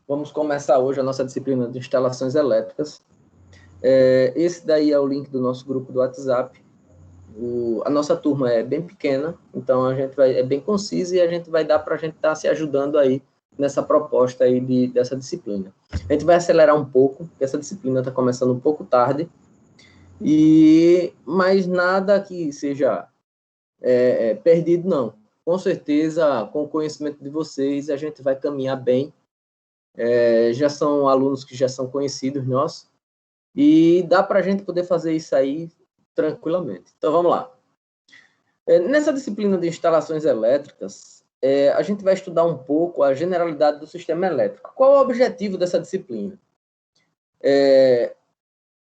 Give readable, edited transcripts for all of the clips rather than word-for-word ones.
Vamos começar hoje a nossa disciplina de instalações elétricas. Esse daí é o link do nosso grupo do WhatsApp. A nossa turma é bem pequena, então é bem concisa e a gente vai dar para a gente estar se ajudando aí nessa proposta aí dessa disciplina. A gente vai acelerar um pouco, porque essa disciplina está começando um pouco tarde, mas nada que seja perdido, não. Com certeza, com o conhecimento de vocês, a gente vai caminhar bem. Já são alunos que já são conhecidos nossos, e dá para a gente poder fazer isso aí tranquilamente. Então, vamos lá. Nessa disciplina de instalações elétricas, a gente vai estudar um pouco a generalidade do sistema elétrico. Qual é o objetivo dessa disciplina?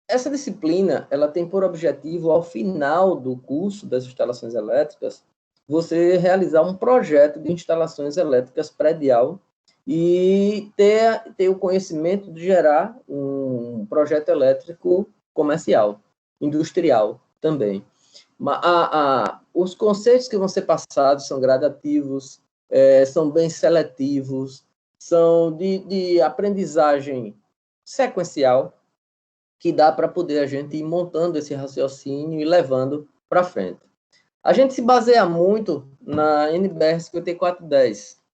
Essa disciplina, ela tem por objetivo, ao final do curso das instalações elétricas, você realizar um projeto de instalações elétricas predial e ter o conhecimento de gerar um projeto elétrico comercial, industrial também. Os conceitos que vão ser passados são gradativos, são bem seletivos, são de aprendizagem sequencial, que dá para poder a gente ir montando esse raciocínio e levando para frente. A gente se baseia muito na NBR 5410,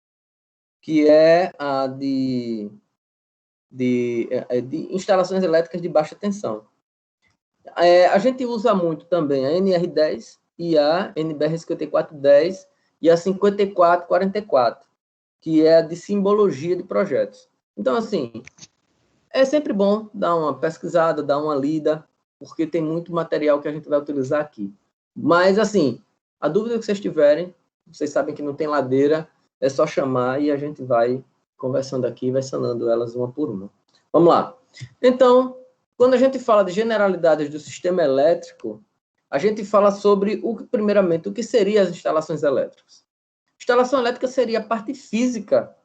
que é a de instalações elétricas de baixa tensão. A gente usa muito também a NR10 e a NBR 5410 e a 5444, que é a de simbologia de projetos. Então, assim, é sempre bom dar uma pesquisada, dar uma lida, porque tem muito material que a gente vai utilizar aqui. Mas, assim, a dúvida que vocês tiverem, vocês sabem que não tem ladeira, é só chamar e a gente vai conversando aqui, vai sanando elas uma por uma. Vamos lá. Então, quando a gente fala de generalidades do sistema elétrico, a gente fala sobre, primeiramente, o que seriam as instalações elétricas. Instalação elétrica seria a parte física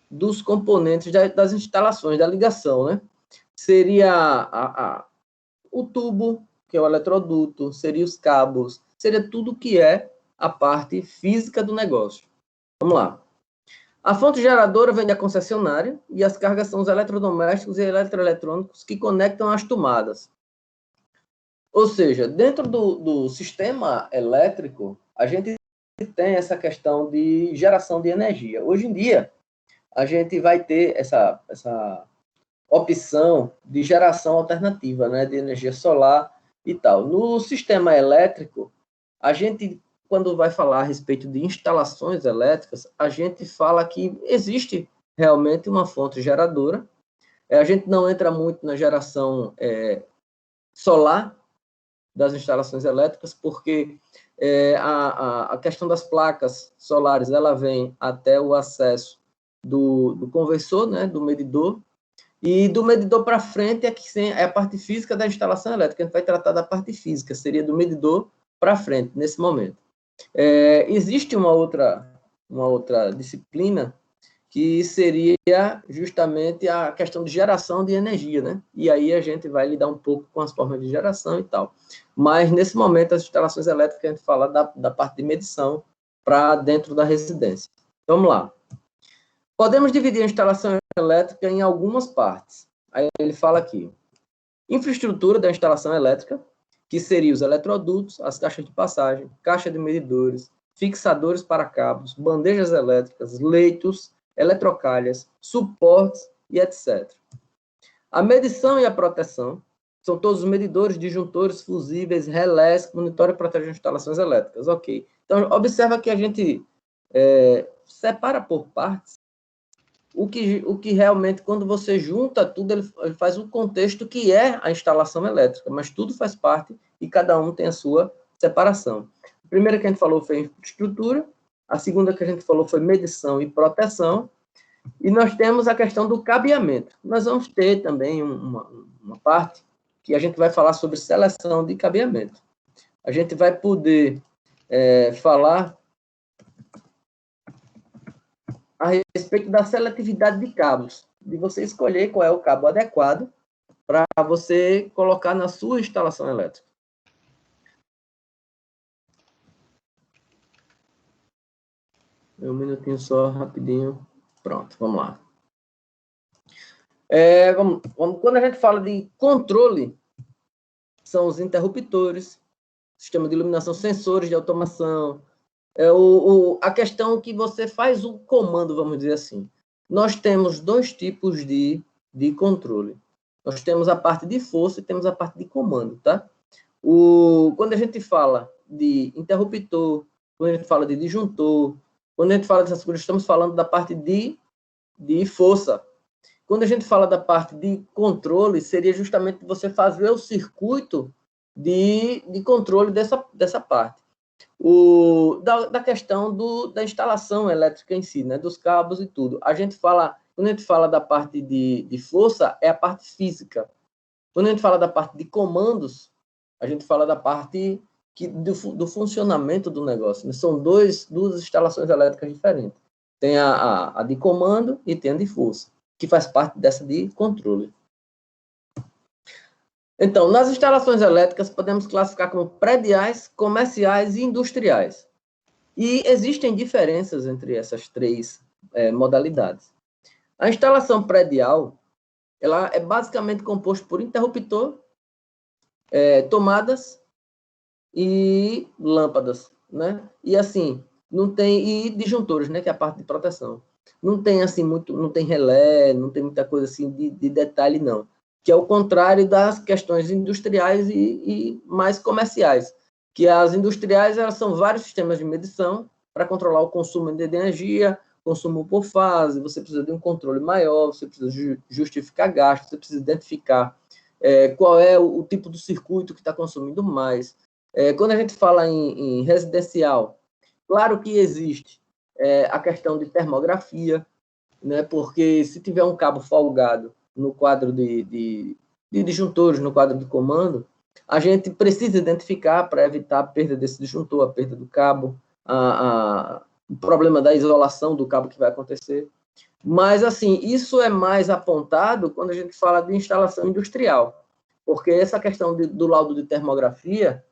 dos componentes das instalações, da ligação, né? Seria o tubo, que é o eletroduto, seria os cabos, seria tudo que é a parte física do negócio. Vamos lá. A fonte geradora vem da concessionária e as cargas são os eletrodomésticos e eletroeletrônicos que conectam as tomadas. Ou seja, dentro do sistema elétrico, a gente tem essa questão de geração de energia. Hoje em dia, a gente vai ter essa opção de geração alternativa, né, de energia solar e tal. No sistema elétrico, a gente, quando vai falar a respeito de instalações elétricas, a gente fala que existe realmente uma fonte geradora. A gente não entra muito na geração solar das instalações elétricas, porque a questão das placas solares, ela vem até o acesso do conversor, né, do medidor, e do medidor para frente é a parte física da instalação elétrica. A gente vai tratar da parte física, seria do medidor para frente, nesse momento. Existe uma outra disciplina que seria justamente a questão de geração de energia, né? E aí a gente vai lidar um pouco com as formas de geração e tal. Mas, nesse momento, as instalações elétricas, a gente fala da parte de medição para dentro da residência. Então, vamos lá. Podemos dividir a instalação elétrica em algumas partes. Aí ele fala aqui. Infraestrutura da instalação elétrica, que seria os eletrodutos, as caixas de passagem, caixa de medidores, fixadores para cabos, bandejas elétricas, leitos, eletrocalhas, suportes e etc. A medição e a proteção são todos os medidores, disjuntores, fusíveis, relés, que monitoram e protegem instalações elétricas. Ok. Então, observa que a gente separa por partes o que realmente, quando você junta tudo, ele faz um contexto que é a instalação elétrica, mas tudo faz parte e cada um tem a sua separação. A primeira que a gente falou foi infraestrutura, a segunda que a gente falou foi medição e proteção, e nós temos a questão do cabeamento. Nós vamos ter também uma parte que a gente vai falar sobre seleção de cabeamento. A gente vai poder falar a respeito da seletividade de cabos, de você escolher qual é o cabo adequado para você colocar na sua instalação elétrica. Um minutinho só, rapidinho. Pronto, vamos lá. Quando a gente fala de controle, são os interruptores, sistema de iluminação, sensores de automação, a questão que você faz o comando, vamos dizer assim. Nós temos dois tipos de controle. Nós temos a parte de força e temos a parte de comando, tá? Quando a gente fala de interruptor, quando a gente fala de disjuntor, quando a gente fala dessas coisas, estamos falando da parte de força. Quando a gente fala da parte de controle, seria justamente você fazer o circuito de controle dessa parte. Da questão da instalação elétrica em si, né, dos cabos e tudo. Quando a gente fala da parte de força, é a parte física. Quando a gente fala da parte de comandos, a gente fala da parte do funcionamento do negócio, né? São duas instalações elétricas diferentes. Tem a de comando e tem a de força, que faz parte dessa de controle. Então, nas instalações elétricas, podemos classificar como prediais, comerciais e industriais. E existem diferenças entre essas três modalidades. A instalação predial, ela é basicamente composta por interruptor, tomadas e lâmpadas, né? E assim, não tem, e disjuntores, né, que é a parte de proteção. Não tem assim muito, não tem relé, não tem muita coisa assim de detalhe não, que é o contrário das questões industriais e mais comerciais, que as industriais, elas são vários sistemas de medição para controlar o consumo de energia, consumo por fase, você precisa de um controle maior, você precisa justificar gastos, você precisa identificar qual é o tipo do circuito que está consumindo mais. Quando a gente fala em residencial, claro que existe a questão de termografia, né, porque se tiver um cabo folgado no quadro de disjuntores, no quadro de comando, a gente precisa identificar para evitar a perda desse disjuntor, a perda do cabo, o problema da isolação do cabo que vai acontecer. Mas, assim, isso é mais apontado quando a gente fala de instalação industrial, porque essa questão do laudo de termografia,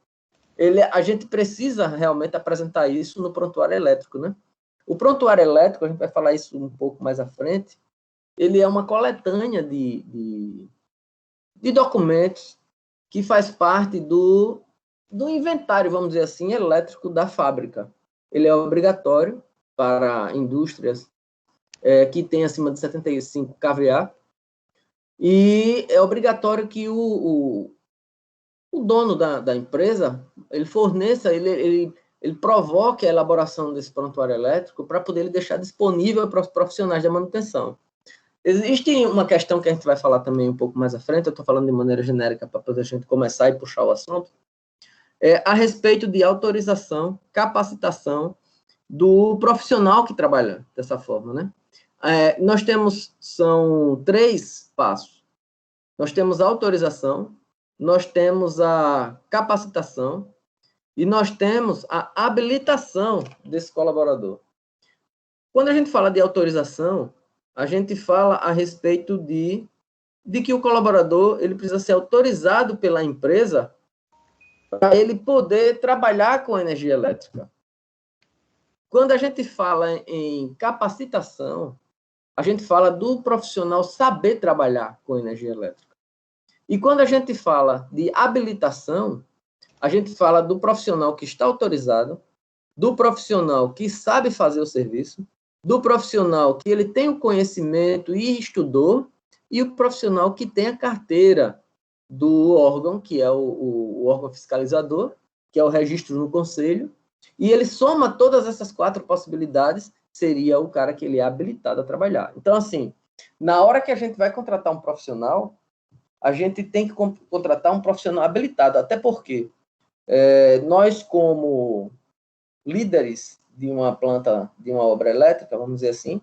a gente precisa realmente apresentar isso no prontuário elétrico, né? O prontuário elétrico, a gente vai falar isso um pouco mais à frente, ele é uma coletânea de documentos que faz parte do inventário, vamos dizer assim, elétrico da fábrica. Ele é obrigatório para indústrias que tem acima de 75 kVA, e é obrigatório que o dono da empresa, ele forneça, ele provoque a elaboração desse prontuário elétrico para poder deixar disponível para os profissionais da manutenção. Existe uma questão que a gente vai falar também um pouco mais à frente, eu estou falando de maneira genérica para poder a gente começar e puxar o assunto, a respeito de autorização, capacitação do profissional que trabalha dessa forma, né? São 3 passos. Nós temos a autorização, nós temos a capacitação e nós temos a habilitação desse colaborador. Quando a gente fala de autorização, a gente fala a respeito de que o colaborador ele precisa ser autorizado pela empresa para ele poder trabalhar com energia elétrica. Quando a gente fala em capacitação, a gente fala do profissional saber trabalhar com energia elétrica. E quando a gente fala de habilitação, a gente fala do profissional que está autorizado, do profissional que sabe fazer o serviço, do profissional que ele tem o conhecimento e estudou, e o profissional que tem a carteira do órgão, que é o órgão fiscalizador, que é o registro no conselho, e ele soma todas essas 4 possibilidades, seria o cara que ele é habilitado a trabalhar. Então, assim, na hora que a gente vai contratar um profissional, a gente tem que contratar um profissional habilitado, até porque nós, como líderes de uma planta, de uma obra elétrica, vamos dizer assim,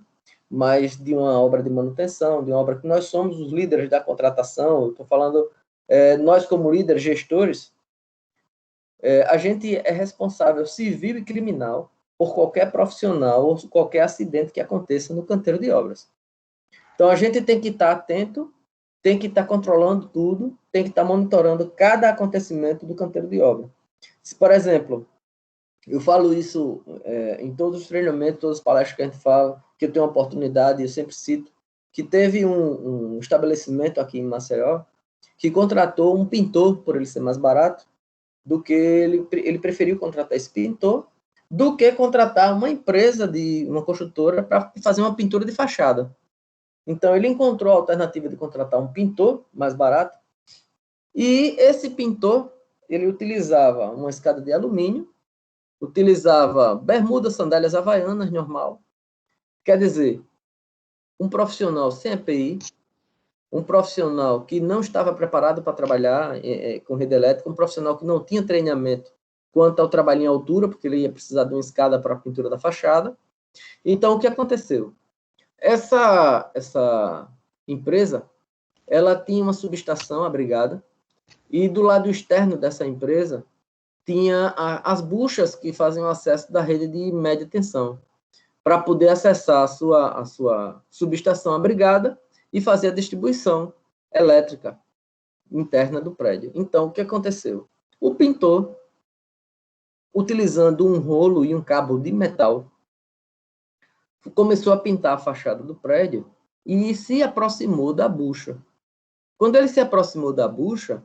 mas de uma obra de manutenção, de uma obra que nós somos os líderes da contratação, eu estou falando, nós como líderes, gestores, a gente é responsável civil e criminal por qualquer profissional ou qualquer acidente que aconteça no canteiro de obras. Então, a gente tem que estar atento, tem que estar controlando tudo, tem que estar monitorando cada acontecimento do canteiro de obra. Se, por exemplo, eu falo isso em todos os treinamentos, todas as palestras que a gente fala, que eu tenho uma oportunidade, eu sempre cito, que teve um estabelecimento aqui em Maceió que contratou um pintor, por ele ser mais barato, do que ele preferiu contratar esse pintor do que contratar uma empresa, uma construtora, para fazer uma pintura de fachada. Então, ele encontrou a alternativa de contratar um pintor mais barato, e esse pintor, ele utilizava uma escada de alumínio, utilizava bermuda, sandálias havaianas, normal. Quer dizer, um profissional sem EPI, um profissional que não estava preparado para trabalhar com rede elétrica, um profissional que não tinha treinamento quanto ao trabalho em altura, porque ele ia precisar de uma escada para a pintura da fachada. Então, o que aconteceu? Essa empresa, ela tinha uma subestação abrigada, e do lado externo dessa empresa tinha as buchas que faziam acesso da rede de média tensão, para poder acessar a sua subestação abrigada e fazer a distribuição elétrica interna do prédio. Então, o que aconteceu? O pintor, utilizando um rolo e um cabo de metal, começou a pintar a fachada do prédio e se aproximou da bucha. Quando ele se aproximou da bucha,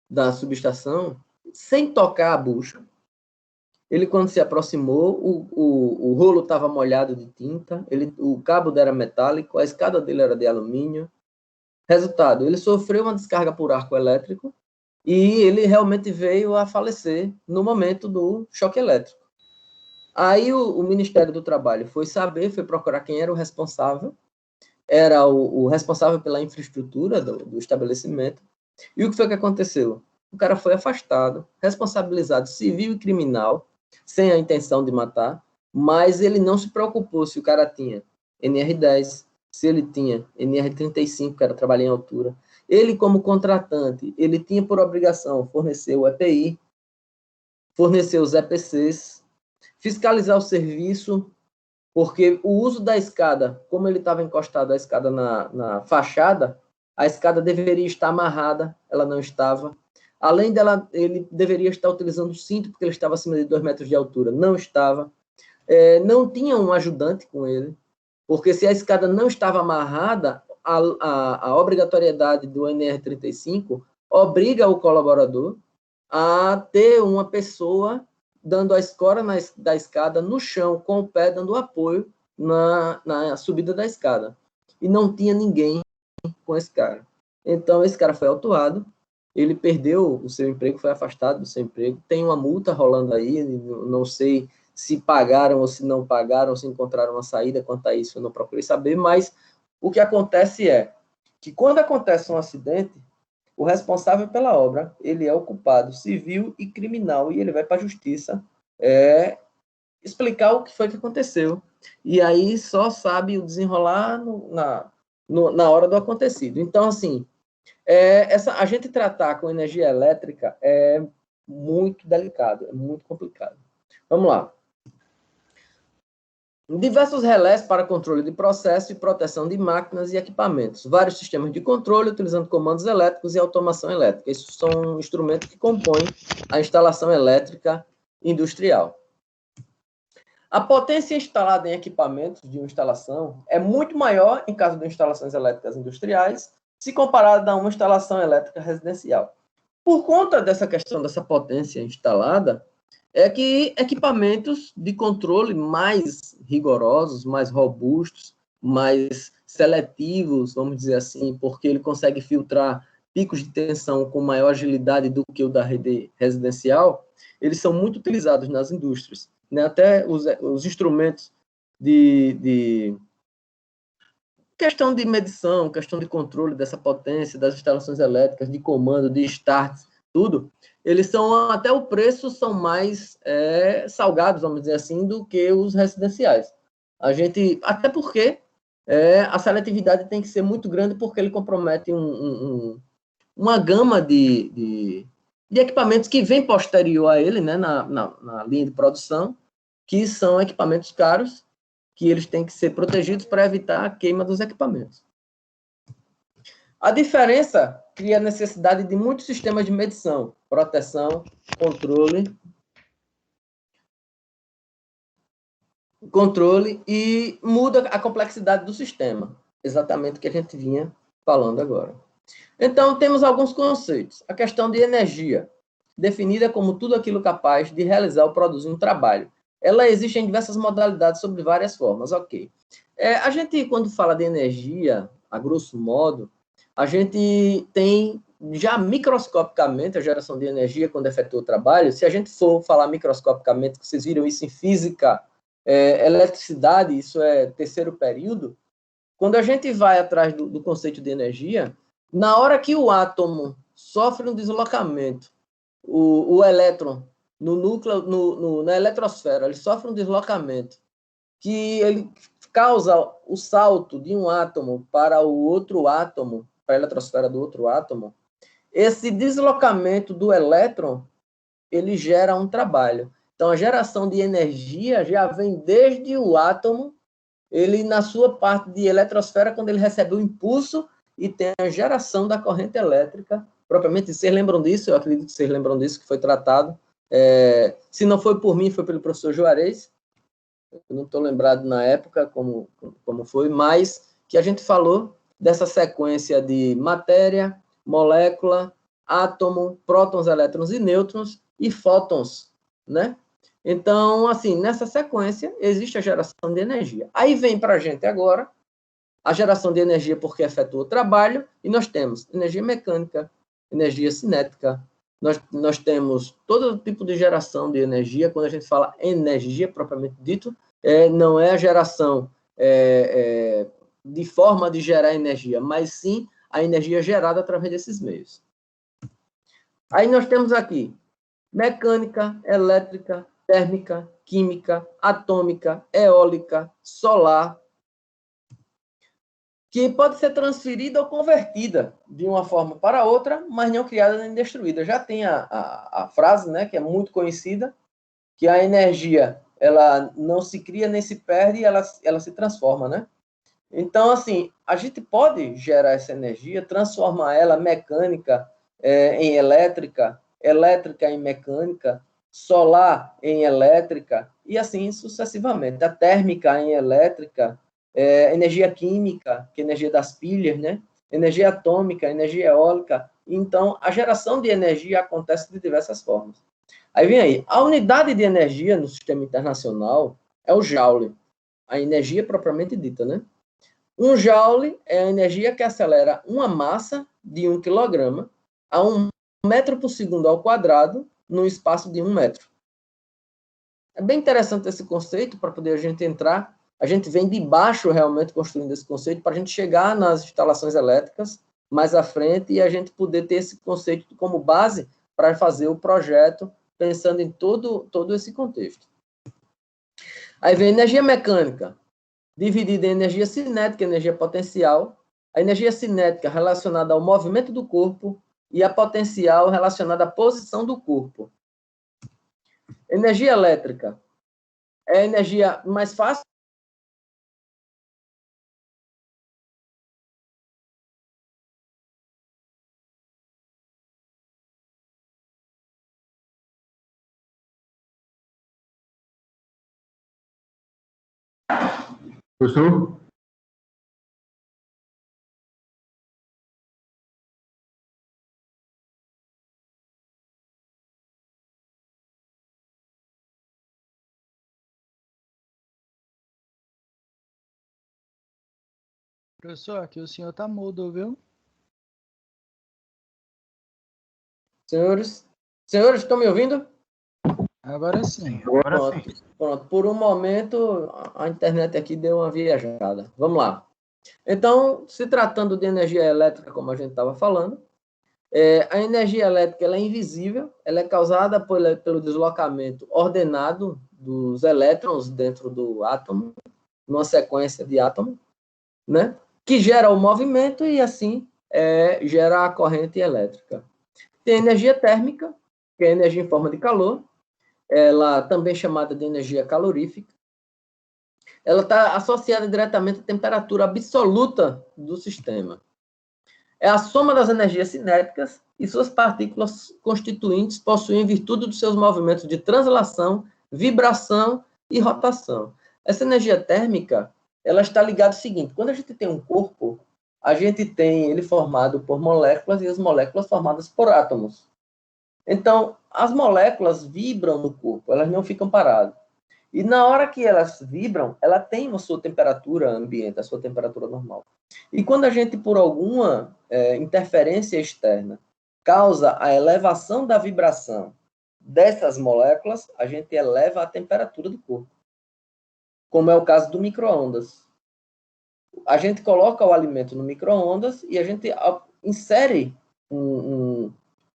da subestação, sem tocar a bucha, ele, quando se aproximou, o rolo estava molhado de tinta, o cabo era metálico, a escada dele era de alumínio. Resultado, ele sofreu uma descarga por arco elétrico e ele realmente veio a falecer no momento do choque elétrico. Aí o Ministério do Trabalho foi procurar quem era o responsável, era o responsável pela infraestrutura do estabelecimento. E o que foi que aconteceu? O cara foi afastado, responsabilizado civil e criminal, sem a intenção de matar, mas ele não se preocupou se o cara tinha NR10, se ele tinha NR35, que era trabalho em altura. Ele, como contratante, ele tinha por obrigação fornecer o EPI, fornecer os EPCs, fiscalizar o serviço, porque o uso da escada, como ele estava encostado a escada na fachada, a escada deveria estar amarrada, ela não estava. Além dela, ele deveria estar utilizando o cinto, porque ele estava acima de 2 metros de altura, não estava. Não tinha um ajudante com ele, porque se a escada não estava amarrada, a obrigatoriedade do NR35 obriga o colaborador a ter uma pessoa dando a escora da escada no chão, com o pé dando apoio na subida da escada. E não tinha ninguém com esse cara. Então, esse cara foi autuado, ele perdeu o seu emprego, foi afastado do seu emprego, tem uma multa rolando aí, não sei se pagaram ou se não pagaram, se encontraram uma saída quanto a isso, eu não procurei saber, mas o que acontece é que quando acontece um acidente, o responsável pela obra, ele é o culpado civil e criminal, e ele vai para a justiça explicar o que foi que aconteceu. E aí só sabe o desenrolar na hora do acontecido. Então, assim, a gente tratar com energia elétrica é muito delicado, é muito complicado. Vamos lá. Diversos relés para controle de processo e proteção de máquinas e equipamentos. Vários sistemas de controle utilizando comandos elétricos e automação elétrica. Esses são instrumentos que compõem a instalação elétrica industrial. A potência instalada em equipamentos de uma instalação é muito maior em caso de instalações elétricas industriais, se comparada a uma instalação elétrica residencial. Por conta dessa questão dessa potência instalada, é que equipamentos de controle mais rigorosos, mais robustos, mais seletivos, vamos dizer assim, porque ele consegue filtrar picos de tensão com maior agilidade do que o da rede residencial, eles são muito utilizados nas indústrias. Né? Até os instrumentos de questão de medição, questão de controle dessa potência, das instalações elétricas, de comando, de start, tudo, eles são, até o preço, são mais salgados, vamos dizer assim, do que os residenciais. Até porque a seletividade tem que ser muito grande, porque ele compromete uma gama de equipamentos que vem posterior a ele, né, na linha de produção, que são equipamentos caros, que eles têm que ser protegidos para evitar a queima dos equipamentos. A diferença cria a necessidade de muitos sistemas de medição, proteção, controle e muda a complexidade do sistema. exatamente o que a gente vinha falando agora. Então, temos alguns conceitos. A questão de energia, definida como tudo aquilo capaz de realizar ou produzir um trabalho. Ela existe em diversas modalidades, sob várias formas, ok. A gente, quando fala de energia, a grosso modo, a gente tem já microscopicamente a geração de energia quando efetua o trabalho. Se a gente for falar microscopicamente, que vocês viram isso em física, eletricidade, isso é terceiro período, quando a gente vai atrás do conceito de energia, na hora que o átomo sofre um deslocamento, o elétron no núcleo, na eletrosfera, ele sofre um deslocamento que ele causa o salto de um átomo para o outro átomo, para a eletrosfera do outro átomo. Esse deslocamento do elétron, ele gera um trabalho. Então, a geração de energia já vem desde o átomo, ele, na sua parte de eletrosfera, quando ele recebe o impulso e tem a geração da corrente elétrica, propriamente, vocês lembram disso? Eu acredito que vocês lembram disso, que foi tratado. Se não foi por mim, foi pelo professor Juarez. Eu não estou lembrado na época como foi, mas que a gente falou dessa sequência de matéria, molécula, átomo, prótons, elétrons e nêutrons e fótons, né? Então, assim, nessa sequência, existe a geração de energia. Aí vem para a gente agora a geração de energia porque efetua o trabalho, e nós temos energia mecânica, energia cinética, nós temos todo tipo de geração de energia. Quando a gente fala energia propriamente dito, não é a geração de forma de gerar energia, mas sim a energia gerada através desses meios. Aí nós temos aqui mecânica, elétrica, térmica, química, atômica, eólica, solar, que pode ser transferida ou convertida de uma forma para outra, mas não criada nem destruída. Já tem a frase, né, que é muito conhecida, que a energia ela não se cria nem se perde, ela se transforma, né? Então, assim, a gente pode gerar essa energia, transformar ela mecânica em elétrica, elétrica em mecânica, solar em elétrica, e assim sucessivamente. A térmica em elétrica, energia química, que é a energia das pilhas, né? Energia atômica, energia eólica. Então, a geração de energia acontece de diversas formas. Aí vem aí, a unidade de energia no sistema internacional é o joule, a energia propriamente dita, né? Um joule é a energia que acelera uma massa de 1 quilograma a 1 metro por segundo ao quadrado num espaço de 1 metro. É bem interessante esse conceito para poder a gente entrar. A gente vem de baixo realmente construindo esse conceito para a gente chegar nas instalações elétricas mais à frente e a gente poder ter esse conceito como base para fazer o projeto pensando em todo esse contexto. Aí vem a energia mecânica, dividida em energia cinética e energia potencial. A energia cinética relacionada ao movimento do corpo e a potencial relacionada à posição do corpo. Energia elétrica é a energia mais fácil. Professor? Professor, aqui o senhor tá mudo, viu? Senhores, estão me ouvindo? Agora sim. Pronto. Por um momento, a internet aqui deu uma viajada. Vamos lá. Então, se tratando de energia elétrica, como a gente estava falando, a energia elétrica ela é invisível, ela é causada pelo deslocamento ordenado dos elétrons dentro do átomo, numa sequência de átomos, né? Que gera o movimento e, assim, gera a corrente elétrica. Tem energia térmica, que é energia em forma de calor, ela também chamada de energia calorífica. Ela está associada diretamente à temperatura absoluta do sistema. É a soma das energias cinéticas e suas partículas constituintes possuem virtude dos seus movimentos de translação, vibração e rotação. Essa energia térmica, ela está ligada ao seguinte: quando a gente tem um corpo, a gente tem ele formado por moléculas e as moléculas formadas por átomos. Então, as moléculas vibram no corpo, elas não ficam paradas. E na hora que elas vibram, ela tem a sua temperatura ambiente, a sua temperatura normal. E quando a gente, por alguma interferência externa, causa a elevação da vibração dessas moléculas, a gente eleva a temperatura do corpo. Como é o caso do micro-ondas. A gente coloca o alimento no micro-ondas e a gente insere um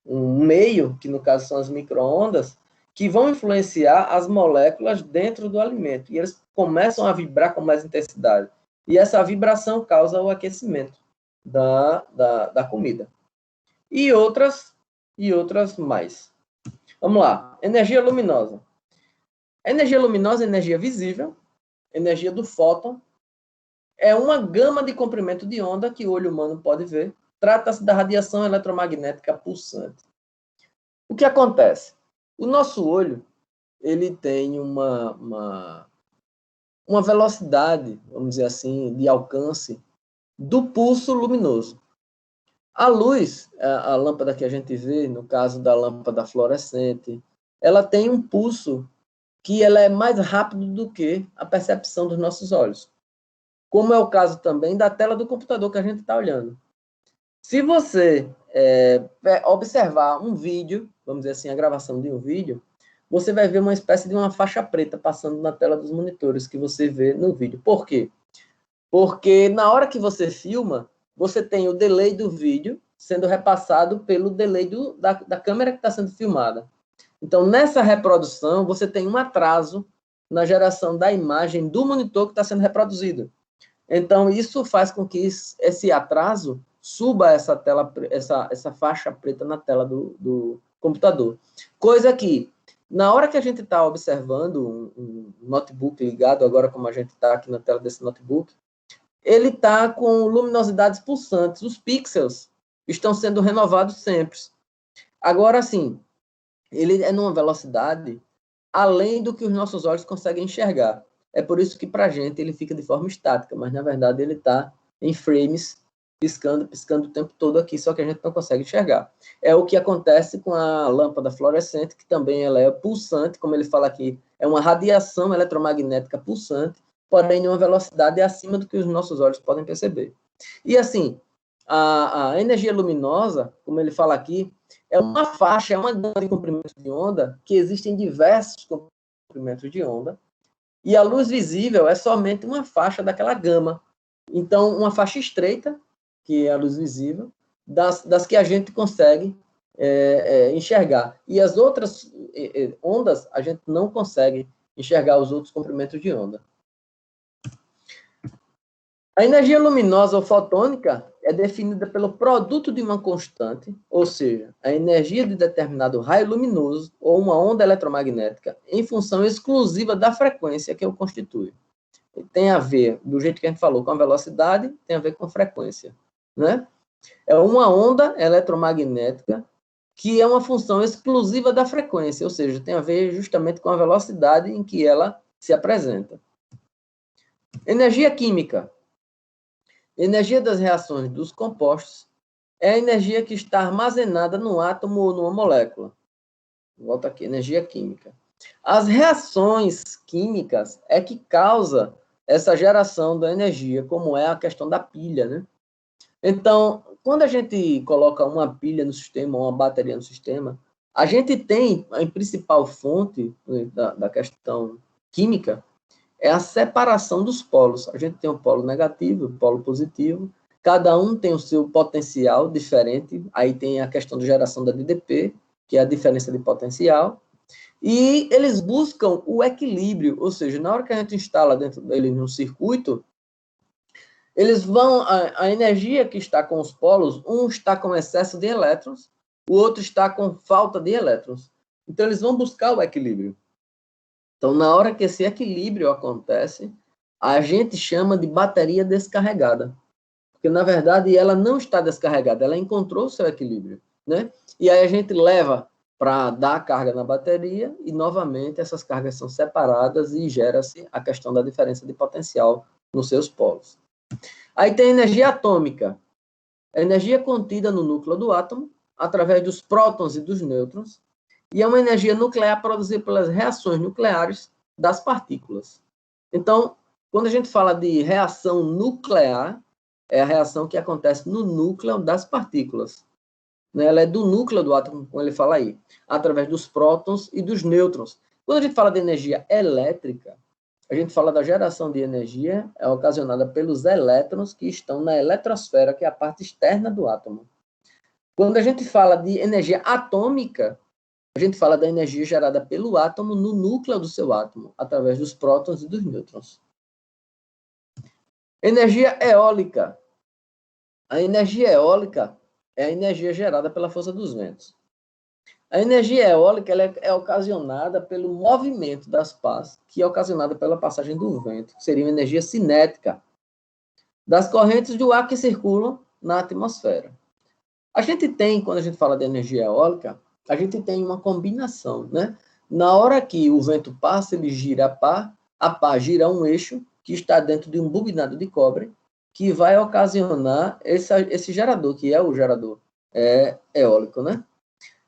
meio, que no caso são as micro-ondas, que vão influenciar as moléculas dentro do alimento. E eles começam a vibrar com mais intensidade. E essa vibração causa o aquecimento da comida. E outras mais. Vamos lá. Energia luminosa. A energia luminosa é energia visível, energia do fóton, é uma gama de comprimento de onda que o olho humano pode ver. Trata-se da radiação eletromagnética pulsante. O que acontece? O nosso olho, ele tem uma velocidade, vamos dizer assim, de alcance do pulso luminoso. A luz, a lâmpada que a gente vê, no caso da lâmpada fluorescente, ela tem um pulso que ela é mais rápido do que a percepção dos nossos olhos. Como é o caso também da tela do computador que a gente está olhando. Se você observar um vídeo, vamos dizer assim, a gravação de um vídeo, você vai ver uma espécie de uma faixa preta passando na tela dos monitores que você vê no vídeo. Por quê? Porque na hora que você filma, você tem o delay do vídeo sendo repassado pelo delay da câmera que está sendo filmada. Então, nessa reprodução, você tem um atraso na geração da imagem do monitor que está sendo reproduzido. Então, isso faz com que esse atraso suba essa faixa preta na tela do computador. Coisa que, na hora que a gente está observando um notebook ligado, agora como a gente está aqui na tela desse notebook, ele está com luminosidades pulsantes. Os pixels estão sendo renovados sempre. Agora, sim, ele é numa velocidade além do que os nossos olhos conseguem enxergar. É por isso que, para a gente, ele fica de forma estática, mas, na verdade, ele está em frames, piscando o tempo todo aqui, só que a gente não consegue enxergar. É o que acontece com a lâmpada fluorescente, que também ela é pulsante, como ele fala aqui, é uma radiação eletromagnética pulsante, porém, em uma velocidade acima do que os nossos olhos podem perceber. E, assim, a energia luminosa, como ele fala aqui, é uma faixa, é uma gama de comprimentos de onda, que existem diversos comprimentos de onda, e a luz visível é somente uma faixa daquela gama. Então, uma faixa estreita, que é a luz visível, das que a gente consegue enxergar. E as outras ondas, a gente não consegue enxergar os outros comprimentos de onda. A energia luminosa ou fotônica é definida pelo produto de uma constante, ou seja, a energia de determinado raio luminoso ou uma onda eletromagnética, em função exclusiva da frequência que o constitui. Tem a ver, do jeito que a gente falou, com a velocidade, tem a ver com frequência, né? É uma onda eletromagnética que é uma função exclusiva da frequência, ou seja, tem a ver justamente com a velocidade em que ela se apresenta. Energia química. Energia das reações dos compostos é a energia que está armazenada no átomo ou numa molécula. Volta aqui, energia química. As reações químicas é que causa essa geração da energia, como é a questão da pilha, né? Então, quando a gente coloca uma pilha no sistema, uma bateria no sistema, a gente tem a principal fonte da questão química, é a separação dos polos. A gente tem o polo negativo, o polo positivo, cada um tem o seu potencial diferente, aí tem a questão de geração da DDP, que é a diferença de potencial, e eles buscam o equilíbrio, ou seja, na hora que a gente instala dentro dele no circuito, eles vão, a energia que está com os polos, um está com excesso de elétrons, o outro está com falta de elétrons. Então, eles vão buscar o equilíbrio. Então, na hora que esse equilíbrio acontece, a gente chama de bateria descarregada. Porque, na verdade, ela não está descarregada, ela encontrou o seu equilíbrio, né? E aí a gente leva para dar a carga na bateria e, novamente, essas cargas são separadas e gera-se a questão da diferença de potencial nos seus polos. Aí tem a energia atômica, a energia contida no núcleo do átomo, através dos prótons e dos nêutrons, e é uma energia nuclear produzida pelas reações nucleares das partículas. Então, quando a gente fala de reação nuclear, é a reação que acontece no núcleo das partículas. Ela é do núcleo do átomo, como ele fala aí, através dos prótons e dos nêutrons. Quando a gente fala de energia elétrica, a gente fala da geração de energia ocasionada pelos elétrons que estão na eletrosfera, que é a parte externa do átomo. Quando a gente fala de energia atômica, a gente fala da energia gerada pelo átomo no núcleo do seu átomo, através dos prótons e dos nêutrons. Energia eólica. A energia eólica é a energia gerada pela força dos ventos. A energia eólica ela é ocasionada pelo movimento das pás, que é ocasionada pela passagem do vento, que seria uma energia cinética, das correntes do ar que circulam na atmosfera. A gente tem, quando a gente fala de energia eólica, a gente tem uma combinação, né? Na hora que o vento passa, ele gira a pá gira um eixo que está dentro de um bobinado de cobre, que vai ocasionar esse gerador, que é o gerador eólico, né?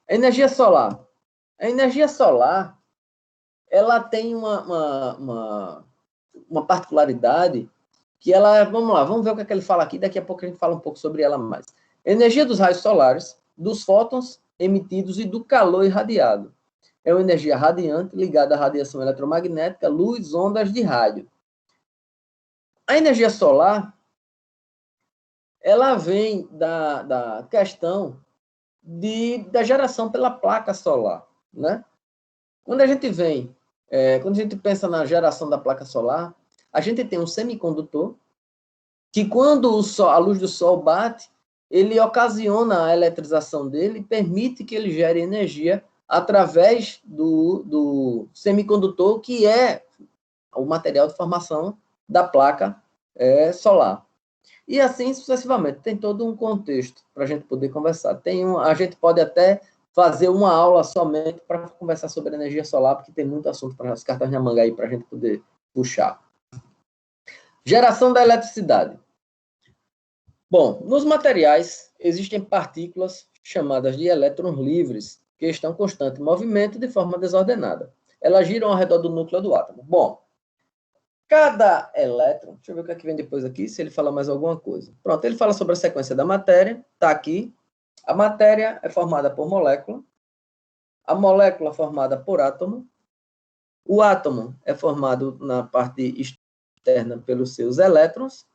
A energia solar. A energia solar, ela tem uma particularidade que ela... Vamos lá, vamos ver o que é que ele fala aqui, daqui a pouco a gente fala um pouco sobre ela mais. Energia dos raios solares, dos fótons emitidos e do calor irradiado. É uma energia radiante ligada à radiação eletromagnética, luz, ondas de rádio. A energia solar, ela vem da questão da geração pela placa solar, né? Quando a gente pensa na geração da placa solar, a gente tem um semicondutor que, quando a luz do sol bate, ele ocasiona a eletrização dele e permite que ele gere energia através do semicondutor, que é o material de formação da placa solar. E assim sucessivamente. Tem todo um contexto para a gente poder conversar. A gente pode até fazer uma aula somente para conversar sobre energia solar, porque tem muito assunto para as cartas na manga aí para a gente poder puxar. Geração da eletricidade. Bom, nos materiais existem partículas chamadas de elétrons livres, que estão em constante movimento de forma desordenada. Elas giram ao redor do núcleo do átomo. Bom, cada elétron... Deixa eu ver o que é que vem depois aqui, se ele fala mais alguma coisa. Pronto, ele fala sobre a sequência da matéria, está aqui. A matéria é formada por molécula, a molécula é formada por átomo, o átomo é formado na parte externa pelos seus elétrons.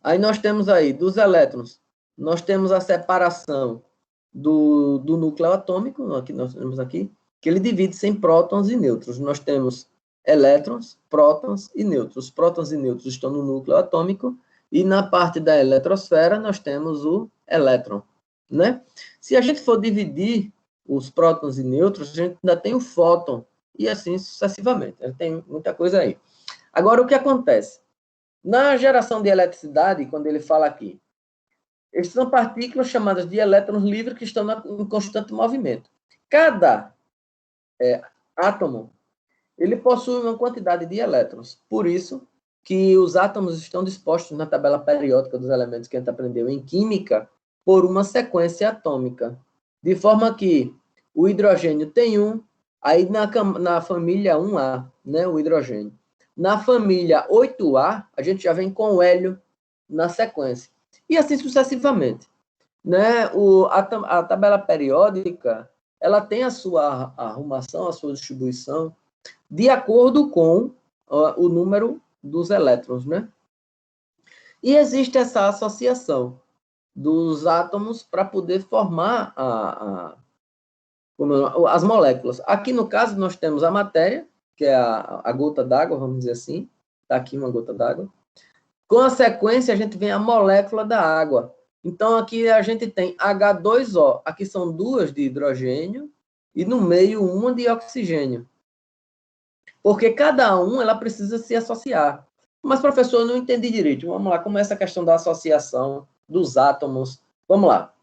Aí nós temos aí, dos elétrons, nós temos a separação do núcleo atômico, que nós temos aqui, que ele divide-se em prótons e nêutrons. Nós temos elétrons, prótons e nêutrons. Os prótons e nêutrons estão no núcleo atômico, e na parte da eletrosfera nós temos o elétron, né? Se a gente for dividir os prótons e nêutrons, a gente ainda tem o fóton, e assim sucessivamente. Tem muita coisa aí. Agora, o que acontece? Na geração de eletricidade, quando ele fala aqui, esses são partículas chamadas de elétrons livres que estão em constante movimento. Cada átomo, ele possui uma quantidade de elétrons. Por isso que os átomos estão dispostos na tabela periódica dos elementos que a gente aprendeu em química por uma sequência atômica. De forma que o hidrogênio tem aí na família 1A, né, o hidrogênio. Na família 8A, a gente já vem com o hélio na sequência. E assim sucessivamente. Né? A tabela periódica, ela tem a sua arrumação, a sua distribuição, de acordo com o número dos elétrons. Né? E existe essa associação dos átomos para poder formar as moléculas. Aqui, no caso, nós temos a matéria, que é a gota d'água, vamos dizer assim. Está aqui uma gota d'água. Com a sequência, a gente vem a molécula da água. Então, aqui a gente tem H2O. Aqui são 2 de hidrogênio e no meio 1 de oxigênio. Porque cada ela precisa se associar. Mas, professor, eu não entendi direito. Vamos lá, como é essa questão da associação dos átomos? Vamos lá.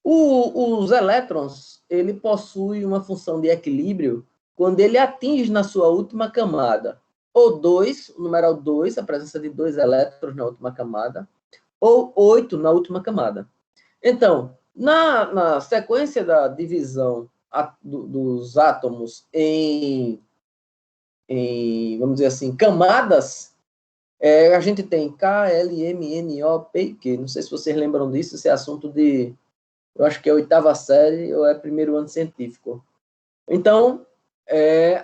Os elétrons, ele possui uma função de equilíbrio quando ele atinge na sua última camada. ou 2, o numeral 2, a presença de 2 elétrons na última camada, ou 8 na última camada. Então, na sequência da divisão dos átomos em, vamos dizer assim, camadas, a gente tem K, L, M, N, O, P e Q. Não sei se vocês lembram disso, esse é assunto de, eu acho que é 8ª série ou é primeiro ano científico. Então,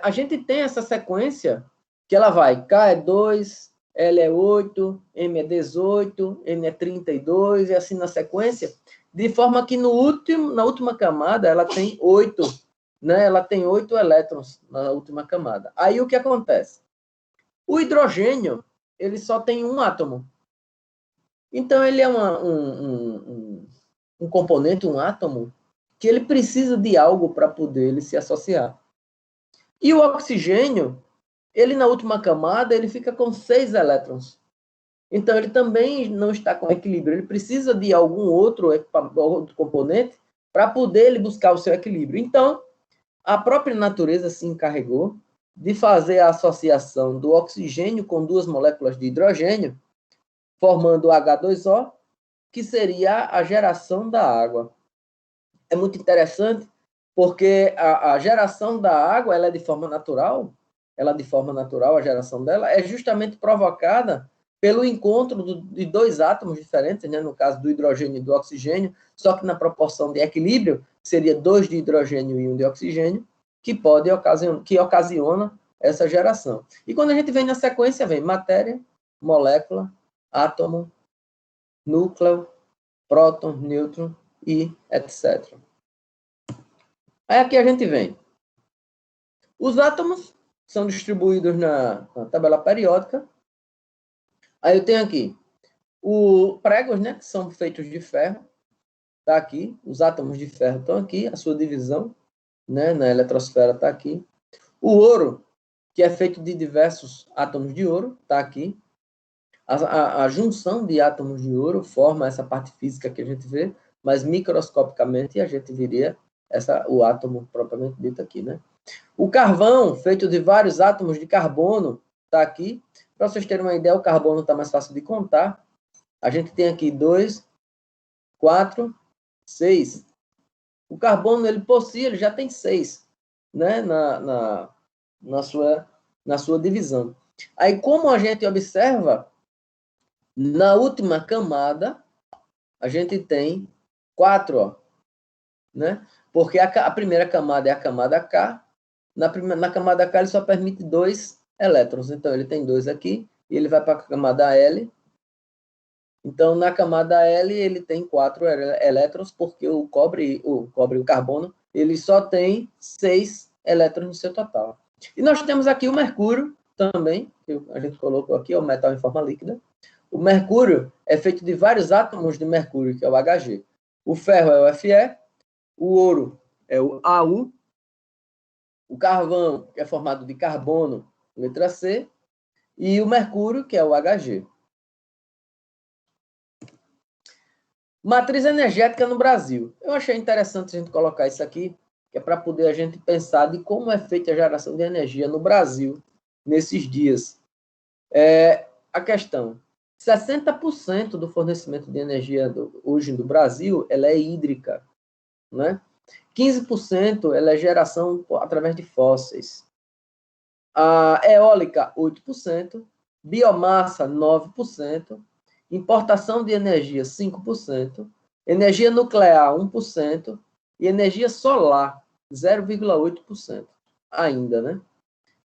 a gente tem essa sequência que ela vai, K é 2, L é 8, M é 18, N é 32, e assim na sequência, de forma que na última camada ela tem 8, né? Ela tem 8 elétrons na última camada. Aí o que acontece? O hidrogênio, ele só tem um átomo. Então, ele é um componente, um átomo, que ele precisa de algo para poder ele se associar. E o oxigênio, ele na última camada, ele fica com 6 elétrons. Então, ele também não está com equilíbrio. Ele precisa de algum outro componente para poder ele buscar o seu equilíbrio. Então, a própria natureza se encarregou de fazer a associação do oxigênio com 2 moléculas de hidrogênio, formando o H2O, que seria a geração da água. É muito interessante, porque a geração da água, ela é de forma natural, a geração dela é justamente provocada pelo encontro de 2 átomos diferentes, né? No caso do hidrogênio e do oxigênio, só que na proporção de equilíbrio, seria 2 de hidrogênio e 1 de oxigênio, que ocasiona essa geração. E quando a gente vem na sequência, vem matéria, molécula, átomo, núcleo, próton, nêutron e etc. Aí aqui a gente vem. Os átomos são distribuídos na tabela periódica. Aí eu tenho aqui os pregos, né, que são feitos de ferro. Está aqui. Os átomos de ferro estão aqui. A sua divisão, né, na eletrosfera está aqui. O ouro, que é feito de diversos átomos de ouro, está aqui. A junção de átomos de ouro forma essa parte física que a gente vê, mas microscopicamente a gente veria o átomo propriamente dito aqui, né? O carvão, feito de vários átomos de carbono, está aqui. Para vocês terem uma ideia, o carbono está mais fácil de contar. A gente tem aqui 2, 4, 6. O carbono, ele por si, ele já tem 6, né? Na sua divisão. Aí, como a gente observa, na última camada, a gente tem 4, ó, né? Porque a primeira camada é a camada K. Na camada K, ele só permite 2 elétrons. Então, ele tem 2 aqui, e ele vai para a camada L. Então, na camada L, ele tem 4 elétrons, porque o carbono, ele só tem 6 elétrons no seu total. E nós temos aqui o mercúrio também, que a gente colocou aqui, é o metal em forma líquida. O mercúrio é feito de vários átomos de mercúrio, que é o Hg. O ferro é o Fe, o ouro é o Au, o carvão, que é formado de carbono, letra C, e o mercúrio, que é o Hg. Matriz energética no Brasil. Eu achei interessante a gente colocar isso aqui, que é para poder a gente pensar de como é feita a geração de energia no Brasil nesses dias. A questão, 60% do fornecimento de energia hoje no Brasil, ela é hídrica, né? 15% ela é geração através de fósseis. A eólica, 8%, biomassa, 9%, importação de energia, 5%, energia nuclear, 1%, e energia solar, 0,8% ainda, né?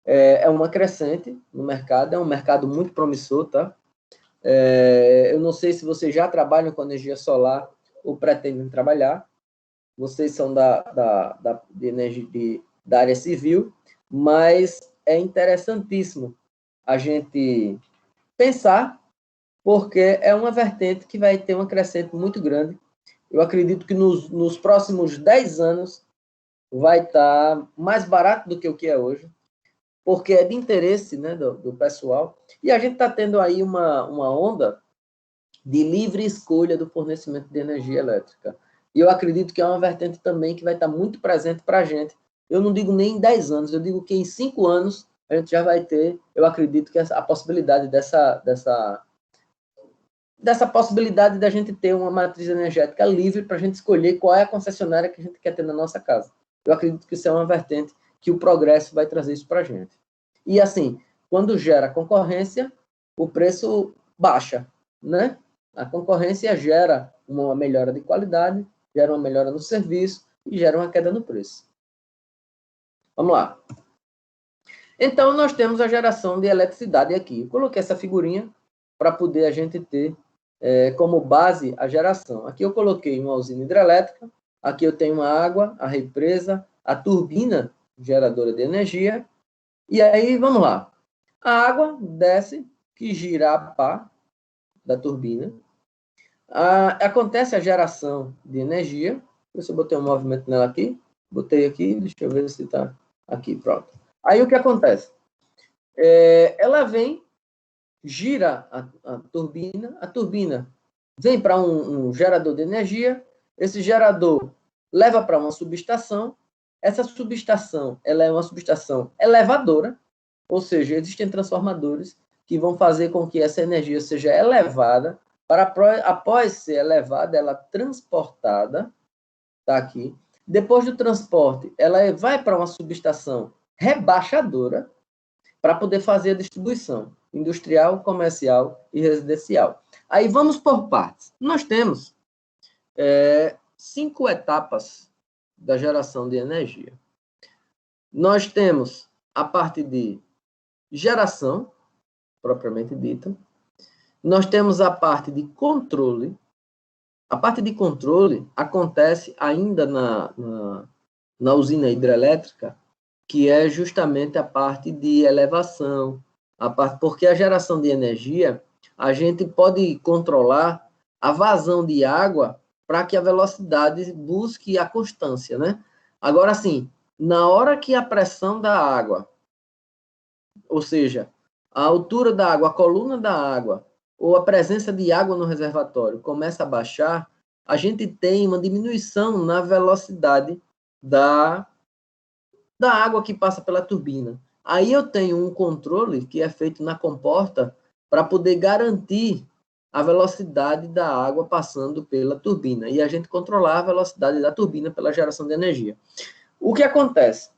É uma crescente no mercado, é um mercado muito promissor, tá? Eu não sei se vocês já trabalham com energia solar ou pretendem trabalhar. Vocês são de energia da área civil, mas é interessantíssimo a gente pensar, porque é uma vertente que vai ter uma crescente muito grande. Eu acredito que nos próximos 10 anos vai estar mais barato do que o que é hoje, porque é de interesse, né, do pessoal. E a gente está tendo aí uma onda de livre escolha do fornecimento de energia elétrica. E eu acredito que é uma vertente também que vai estar muito presente para a gente. Eu não digo nem em 10 anos, eu digo que em 5 anos a gente já vai ter, eu acredito que a possibilidade dessa possibilidade da gente ter uma matriz energética livre para a gente escolher qual é a concessionária que a gente quer ter na nossa casa. Eu acredito que isso é uma vertente que o progresso vai trazer isso para a gente. E assim, quando gera concorrência, o preço baixa, né? A concorrência gera uma melhora de qualidade, gera uma melhora no serviço e gera uma queda no preço. Vamos lá. Então, nós temos a geração de eletricidade aqui. Eu coloquei essa figurinha para poder a gente ter como base a geração. Aqui eu coloquei uma usina hidrelétrica, aqui eu tenho uma água, a represa, a turbina geradora de energia. E aí, vamos lá. A água desce, que gira a pá da turbina. Acontece a geração de energia. Eu botei um movimento nela aqui. Botei aqui, deixa eu ver se está aqui, pronto. Aí o que acontece? Ela vem, gira a turbina vem para um gerador de energia, esse gerador leva para uma subestação, essa subestação ela é uma subestação elevadora, ou seja, existem transformadores que vão fazer com que essa energia seja elevada, para após ser elevada, ela transportada, está aqui. Depois do transporte, ela vai para uma subestação rebaixadora, para poder fazer a distribuição industrial, comercial e residencial. Aí vamos por partes. Nós temos 5 etapas da geração de energia. Nós temos a parte de geração, propriamente dita. Nós temos a parte de controle. A parte de controle acontece ainda na usina hidrelétrica, que é justamente a parte de elevação, porque a geração de energia, a gente pode controlar a vazão de água para que a velocidade busque a constância, né? Agora, assim, na hora que a pressão da água, ou seja, a altura da água, a coluna da água, ou a presença de água no reservatório começa a baixar, a gente tem uma diminuição na velocidade da água que passa pela turbina. Aí eu tenho um controle que é feito na comporta para poder garantir a velocidade da água passando pela turbina e a gente controlar a velocidade da turbina pela geração de energia. O que acontece?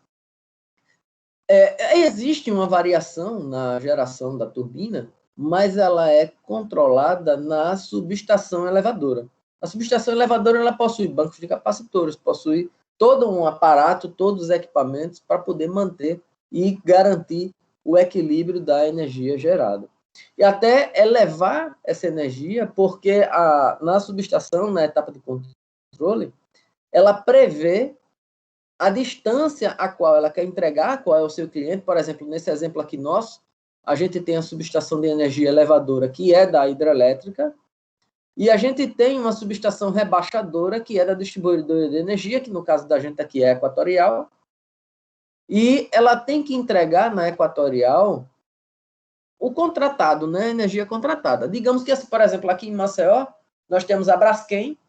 Existe uma variação na geração da turbina, mas ela é controlada na subestação elevadora. A subestação elevadora ela possui bancos de capacitores, possui todo um aparato, todos os equipamentos para poder manter e garantir o equilíbrio da energia gerada. E até elevar essa energia, porque na subestação, na etapa de controle, ela prevê a distância a qual ela quer entregar, qual é o seu cliente. Por exemplo, nesse exemplo aqui nosso, a gente tem a subestação de energia elevadora, que é da hidrelétrica, e a gente tem uma subestação rebaixadora, que é da distribuidora de energia, que no caso da gente aqui é Equatorial, e ela tem que entregar na Equatorial o contratado, né? Energia contratada. Digamos que, por exemplo, aqui em Maceió, nós temos a Braskem.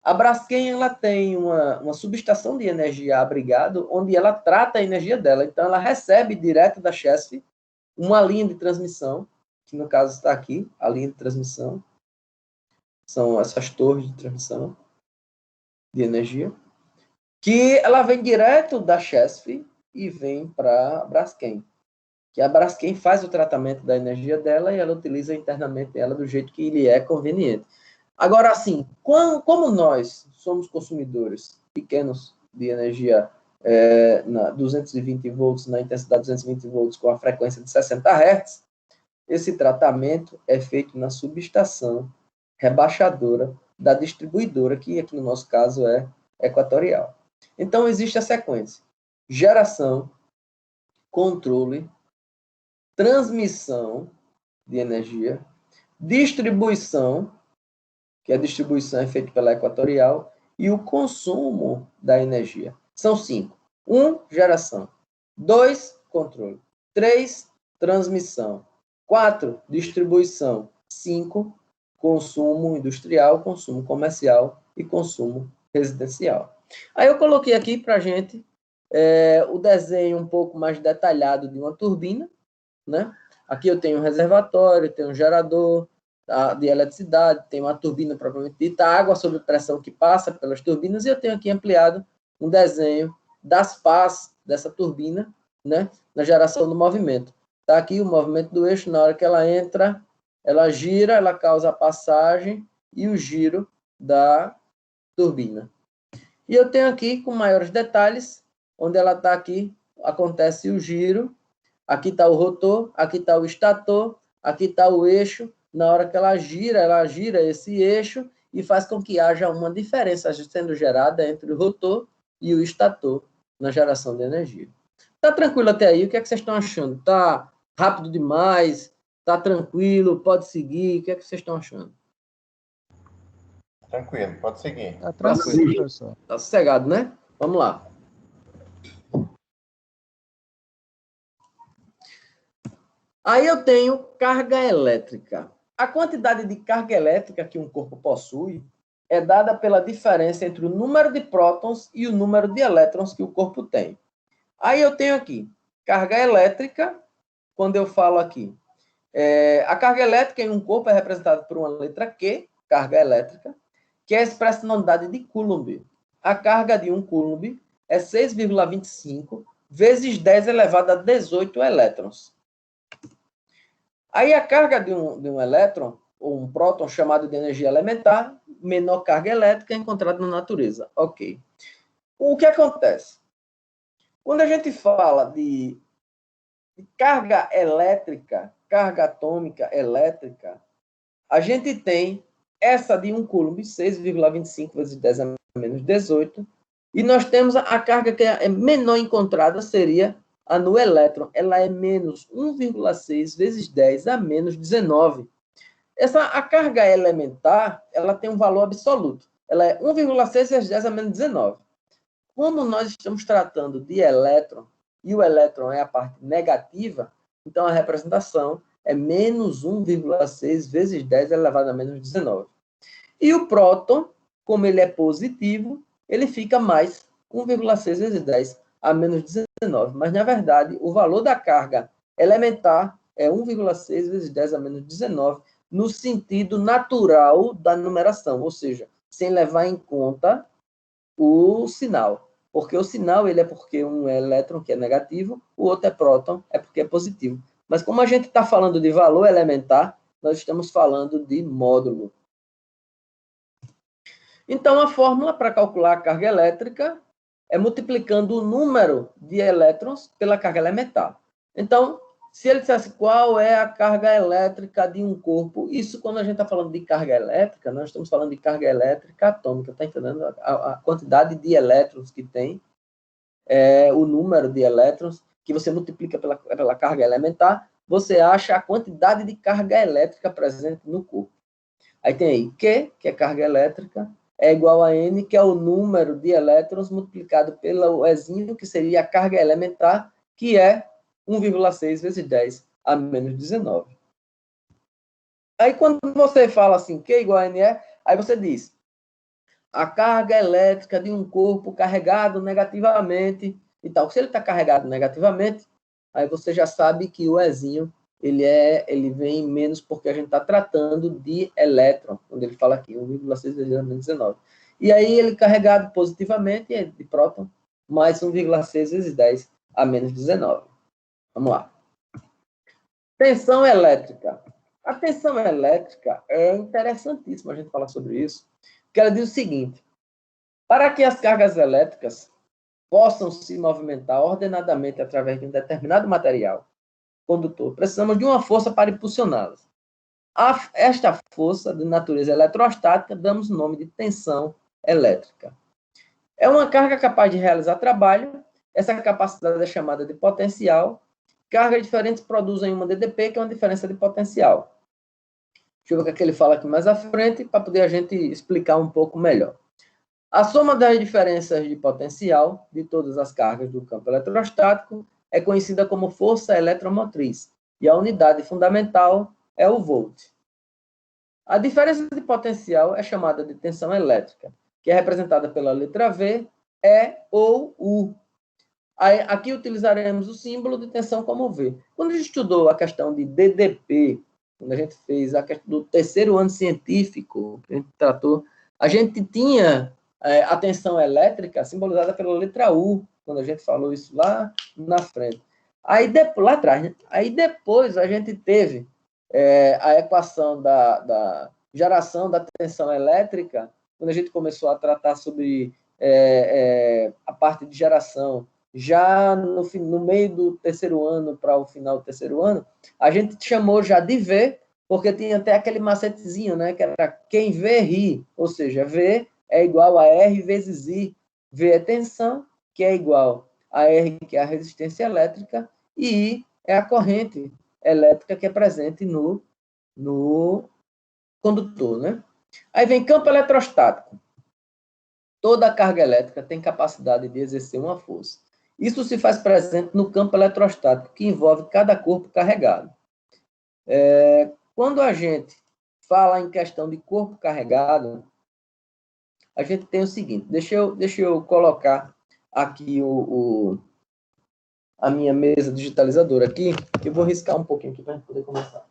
A Braskem ela tem uma subestação de energia abrigado, onde ela trata a energia dela. Então, ela recebe direto da Chesf uma linha de transmissão, que no caso está aqui, a linha de transmissão. São essas torres de transmissão de energia, que ela vem direto da Chesf e vem para a Braskem. Que a Braskem faz o tratamento da energia dela e ela utiliza internamente ela do jeito que lhe é conveniente. Agora, assim, como nós somos consumidores pequenos de energia na 220 volts, na intensidade 220 volts, com a frequência de 60 Hz, esse tratamento é feito na subestação rebaixadora da distribuidora, que aqui no nosso caso é Equatorial. Então, existe a sequência: geração, controle, transmissão de energia, distribuição, que a distribuição é feita pela Equatorial, e o consumo da energia. São 5. 1, geração. 2, controle. 3, transmissão. 4, distribuição. 5, consumo industrial, consumo comercial e consumo residencial. Aí eu coloquei aqui para a gente o desenho um pouco mais detalhado de uma turbina, né? Aqui eu tenho um reservatório, tenho um gerador de eletricidade, tenho uma turbina propriamente dita, água sob pressão que passa pelas turbinas, e eu tenho aqui ampliado um desenho das pás dessa turbina, né, na geração do movimento. Está aqui o movimento do eixo, na hora que ela entra, ela gira, ela causa a passagem e o giro da turbina. E eu tenho aqui, com maiores detalhes, onde ela está aqui, acontece o giro, aqui está o rotor, aqui está o estator, aqui está o eixo. Na hora que ela gira esse eixo e faz com que haja uma diferença sendo gerada entre o rotor e o estator na geração de energia. Está tranquilo até aí? O que é que vocês estão achando? Está rápido demais? Está tranquilo? Pode seguir? O que é que vocês estão achando? Tranquilo, pode seguir. Tá tranquilo, professor. Está sossegado, né? Vamos lá. Aí eu tenho carga elétrica. A quantidade de carga elétrica que um corpo possui é dada pela diferença entre o número de prótons e o número de elétrons que o corpo tem. Aí eu tenho aqui carga elétrica, quando eu falo aqui. A carga elétrica em um corpo é representada por uma letra Q, carga elétrica, que é expressa na unidade de Coulomb. A carga de um Coulomb é 6,25 vezes 10 elevado a 18 elétrons. Aí a carga de um elétron, ou um próton, chamado de energia elementar, menor carga elétrica encontrada na natureza. Ok. O que acontece? Quando a gente fala de carga elétrica, carga atômica elétrica, a gente tem essa de um Coulomb, 6,25 vezes 10 a menos 18, e nós temos a carga que é menor encontrada, seria a no elétron. Ela é menos 1,6 vezes 10 a menos 19. A carga elementar, ela tem um valor absoluto. Ela é 1,6 vezes 10 a menos 19. Como nós estamos tratando de elétron, e o elétron é a parte negativa, então a representação é menos 1,6 vezes 10 elevado a menos 19. E o próton, como ele é positivo, ele fica mais 1,6 vezes 10 a menos 19. Mas, na verdade, o valor da carga elementar é 1,6 vezes 10 a menos 19, no sentido natural da numeração, ou seja, sem levar em conta o sinal. Porque o sinal ele é porque um é elétron, que é negativo, o outro é próton, é porque é positivo. Mas como a gente está falando de valor elementar, nós estamos falando de módulo. Então, a fórmula para calcular a carga elétrica é multiplicando o número de elétrons pela carga elementar. Então, se ele dissesse qual é a carga elétrica de um corpo, isso quando a gente está falando de carga elétrica, nós estamos falando de carga elétrica atômica, está entendendo? A quantidade de elétrons que tem, o número de elétrons, que você multiplica pela carga elementar, você acha a quantidade de carga elétrica presente no corpo. Aí tem aí Q, que é carga elétrica, é igual a N, que é o número de elétrons multiplicado pelo Ezinho, que seria a carga elementar, que é 1,6 vezes 10 a menos 19. Aí quando você fala assim, Q igual a NE, aí você diz, a carga elétrica de um corpo carregado negativamente e tal. Se ele está carregado negativamente, aí você já sabe que o Ezinho ele vem menos porque a gente está tratando de elétron, quando ele fala aqui, 1,6 vezes a menos 19. E aí ele carregado positivamente é de próton, mais 1,6 vezes 10 a menos 19. Vamos lá. Tensão elétrica. A tensão elétrica é interessantíssima a gente falar sobre isso, porque ela diz o seguinte, para que as cargas elétricas possam se movimentar ordenadamente através de um determinado material condutor, precisamos de uma força para impulsioná-las. Esta força, de natureza eletrostática, damos o nome de tensão elétrica. É uma carga capaz de realizar trabalho, essa capacidade é chamada de potencial. Cargas diferentes produzem uma DDP, que é uma diferença de potencial. Deixa eu ver o que ele fala aqui mais à frente, para poder a gente explicar um pouco melhor. A soma das diferenças de potencial de todas as cargas do campo eletrostático é conhecida como força eletromotriz, e a unidade fundamental é o volt. A diferença de potencial é chamada de tensão elétrica, que é representada pela letra V, E ou U. Aí, aqui utilizaremos o símbolo de tensão como V. Quando a gente estudou a questão de DDP, quando a gente fez a questão do terceiro ano científico, a gente tratou, a gente tinha a tensão elétrica simbolizada pela letra U, quando a gente falou isso lá na frente. Aí, lá atrás, né? Aí depois a gente teve a equação da geração da tensão elétrica, quando a gente começou a tratar sobre a parte de geração, já no meio do terceiro ano para o final do terceiro ano, a gente chamou já de V, porque tinha até aquele macetezinho, né, que era quem vê, ri, ou seja, V é igual a R vezes I. V é tensão, que é igual a R, que é a resistência elétrica, e I é a corrente elétrica que é presente no condutor, né? Aí vem campo eletrostático. Toda carga elétrica tem capacidade de exercer uma força. Isso se faz presente no campo eletrostático, que envolve cada corpo carregado. Quando a gente fala em questão de corpo carregado, a gente tem o seguinte, deixa eu colocar aqui a minha mesa digitalizadora aqui, eu vou riscar um pouquinho aqui para a gente poder começar.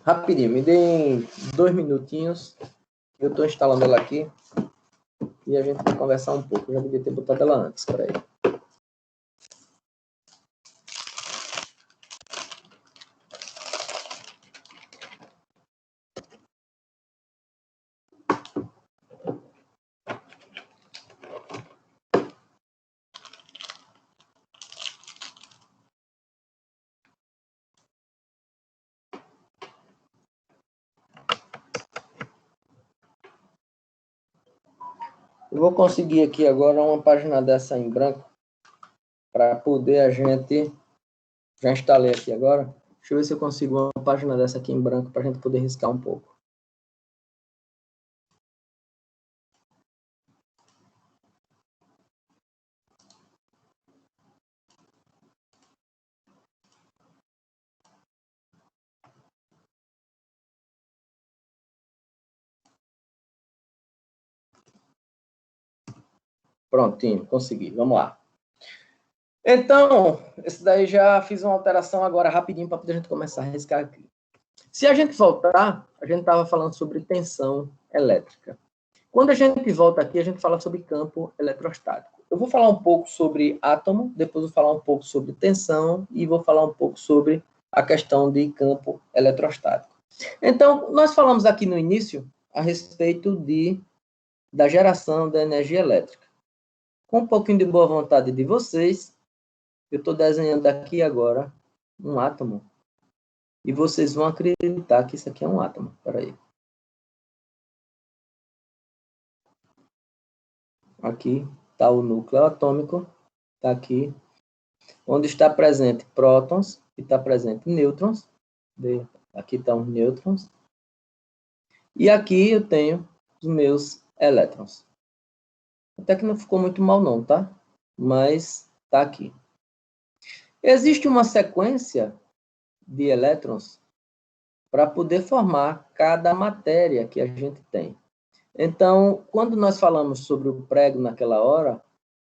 Rapidinho, me deem 2 minutinhos, eu estou instalando ela aqui e a gente vai conversar um pouco. Eu já devia ter botado ela antes, peraí. Eu vou conseguir aqui agora uma página dessa em branco para poder a gente... Já instalei aqui agora. Deixa eu ver se eu consigo uma página dessa aqui em branco para a gente poder riscar um pouco. Prontinho, consegui. Vamos lá. Então, esse daí já fiz uma alteração agora rapidinho para poder a gente começar a riscar aqui. Se a gente voltar, a gente estava falando sobre tensão elétrica. Quando a gente volta aqui, a gente fala sobre campo eletrostático. Eu vou falar um pouco sobre átomo, depois vou falar um pouco sobre tensão e vou falar um pouco sobre a questão de campo eletrostático. Então, nós falamos aqui no início a respeito da geração da energia elétrica. Com um pouquinho de boa vontade de vocês, eu estou desenhando aqui agora um átomo. E vocês vão acreditar que isso aqui é um átomo. Espera aí. Aqui está o núcleo atômico. Está aqui. Onde está presente prótons e está presente nêutrons. Aqui estão os nêutrons. E aqui eu tenho os meus elétrons. Até que não ficou muito mal não, tá? Mas está aqui. Existe uma sequência de elétrons para poder formar cada matéria que a gente tem. Então, quando nós falamos sobre o prego naquela hora,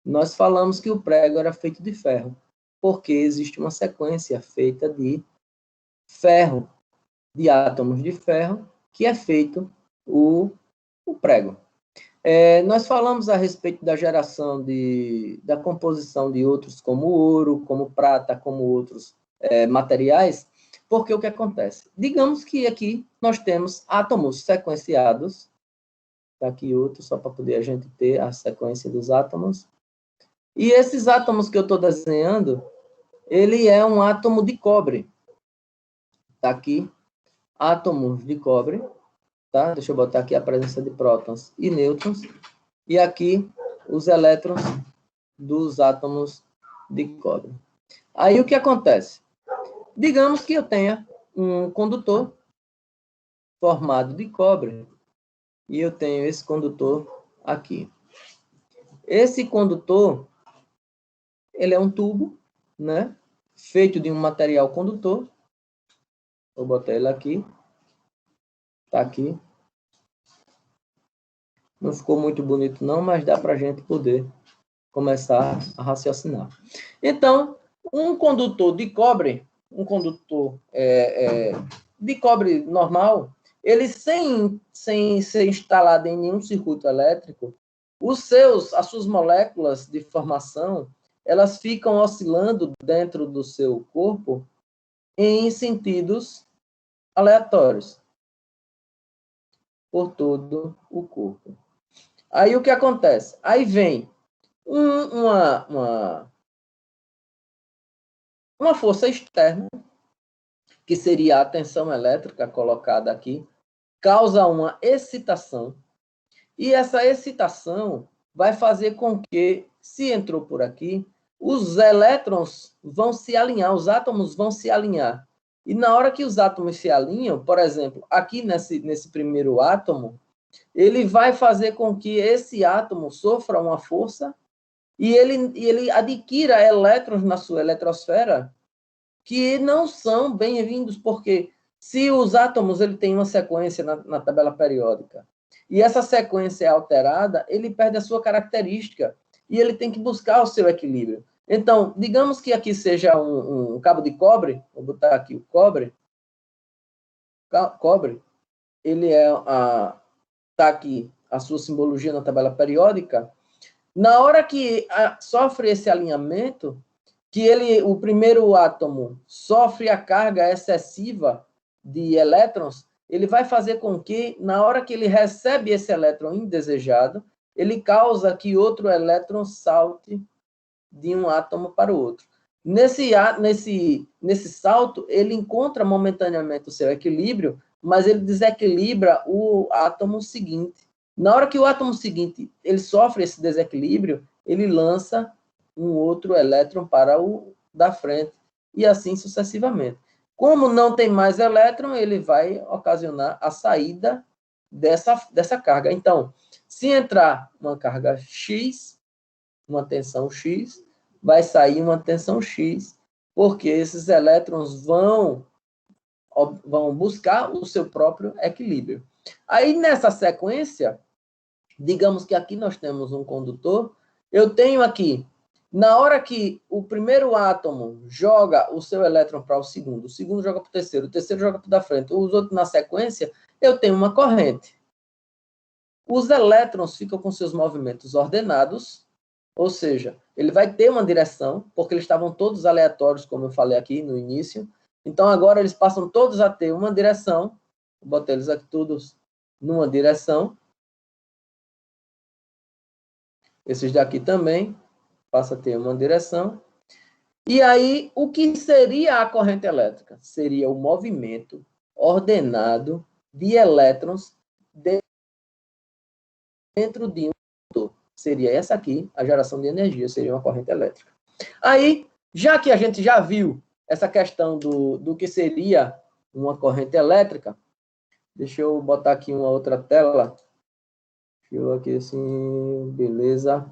nós falamos que o prego era feito de ferro, porque existe uma sequência feita de ferro, de átomos de ferro, que é feito o prego. Nós falamos a respeito da geração da composição de outros, como ouro, como prata, como outros materiais, porque o que acontece? Digamos que aqui nós temos átomos sequenciados, tá aqui outro, só para poder a gente ter a sequência dos átomos, e esses átomos que eu estou desenhando, ele é um átomo de cobre, tá aqui, átomos de cobre, tá? Deixa eu botar aqui a presença de prótons e nêutrons, e aqui os elétrons dos átomos de cobre. Aí o que acontece? Digamos que eu tenha um condutor formado de cobre e eu tenho esse condutor aqui. Esse condutor, ele é um tubo, né? Feito de um material condutor. Vou botar ele aqui. Tá aqui. Não ficou muito bonito não, mas dá para a gente poder começar a raciocinar. Então, um condutor de cobre, de cobre normal, ele sem ser instalado em nenhum circuito elétrico, as suas moléculas de formação, elas ficam oscilando dentro do seu corpo em sentidos aleatórios por todo o corpo. Aí o que acontece? Aí vem uma força externa, que seria a tensão elétrica colocada aqui, causa uma excitação, e essa excitação vai fazer com que, se entrou por aqui, os elétrons vão se alinhar, os átomos vão se alinhar. E na hora que os átomos se alinham, por exemplo, aqui nesse primeiro átomo, ele vai fazer com que esse átomo sofra uma força e ele adquira elétrons na sua eletrosfera que não são bem-vindos, porque se os átomos ele tem uma sequência na tabela periódica e essa sequência é alterada, ele perde a sua característica e ele tem que buscar o seu equilíbrio. Então, digamos que aqui seja um cabo de cobre, vou botar aqui o cobre. Cobre, ele está aqui a sua simbologia na tabela periódica. Na hora que sofre esse alinhamento, que o primeiro átomo sofre a carga excessiva de elétrons, ele vai fazer com que, na hora que ele recebe esse elétron indesejado, ele causa que outro elétron salte de um átomo para o outro. Nesse salto, ele encontra momentaneamente o seu equilíbrio, mas ele desequilibra o átomo seguinte. Na hora que o átomo seguinte ele sofre esse desequilíbrio, ele lança um outro elétron para o da frente, e assim sucessivamente. Como não tem mais elétron, ele vai ocasionar a saída dessa carga. Então, se entrar uma carga X, uma tensão X, vai sair uma tensão X, porque esses elétrons vão buscar o seu próprio equilíbrio. Aí, nessa sequência, digamos que aqui nós temos um condutor, eu tenho aqui, na hora que o primeiro átomo joga o seu elétron para o segundo joga para o terceiro joga para o da frente, os outros na sequência, eu tenho uma corrente. Os elétrons ficam com seus movimentos ordenados, ou seja, ele vai ter uma direção, porque eles estavam todos aleatórios, como eu falei aqui no início. Então, agora eles passam todos a ter uma direção. Vou botar eles aqui todos numa direção. Esses daqui também passam a ter uma direção. E aí, o que seria a corrente elétrica? Seria o movimento ordenado de elétrons dentro de um motor. Seria essa aqui, a geração de energia, seria uma corrente elétrica. Aí, já que a gente já viu essa questão do que seria uma corrente elétrica, deixa eu botar aqui uma outra tela. Deixa eu aqui assim, beleza.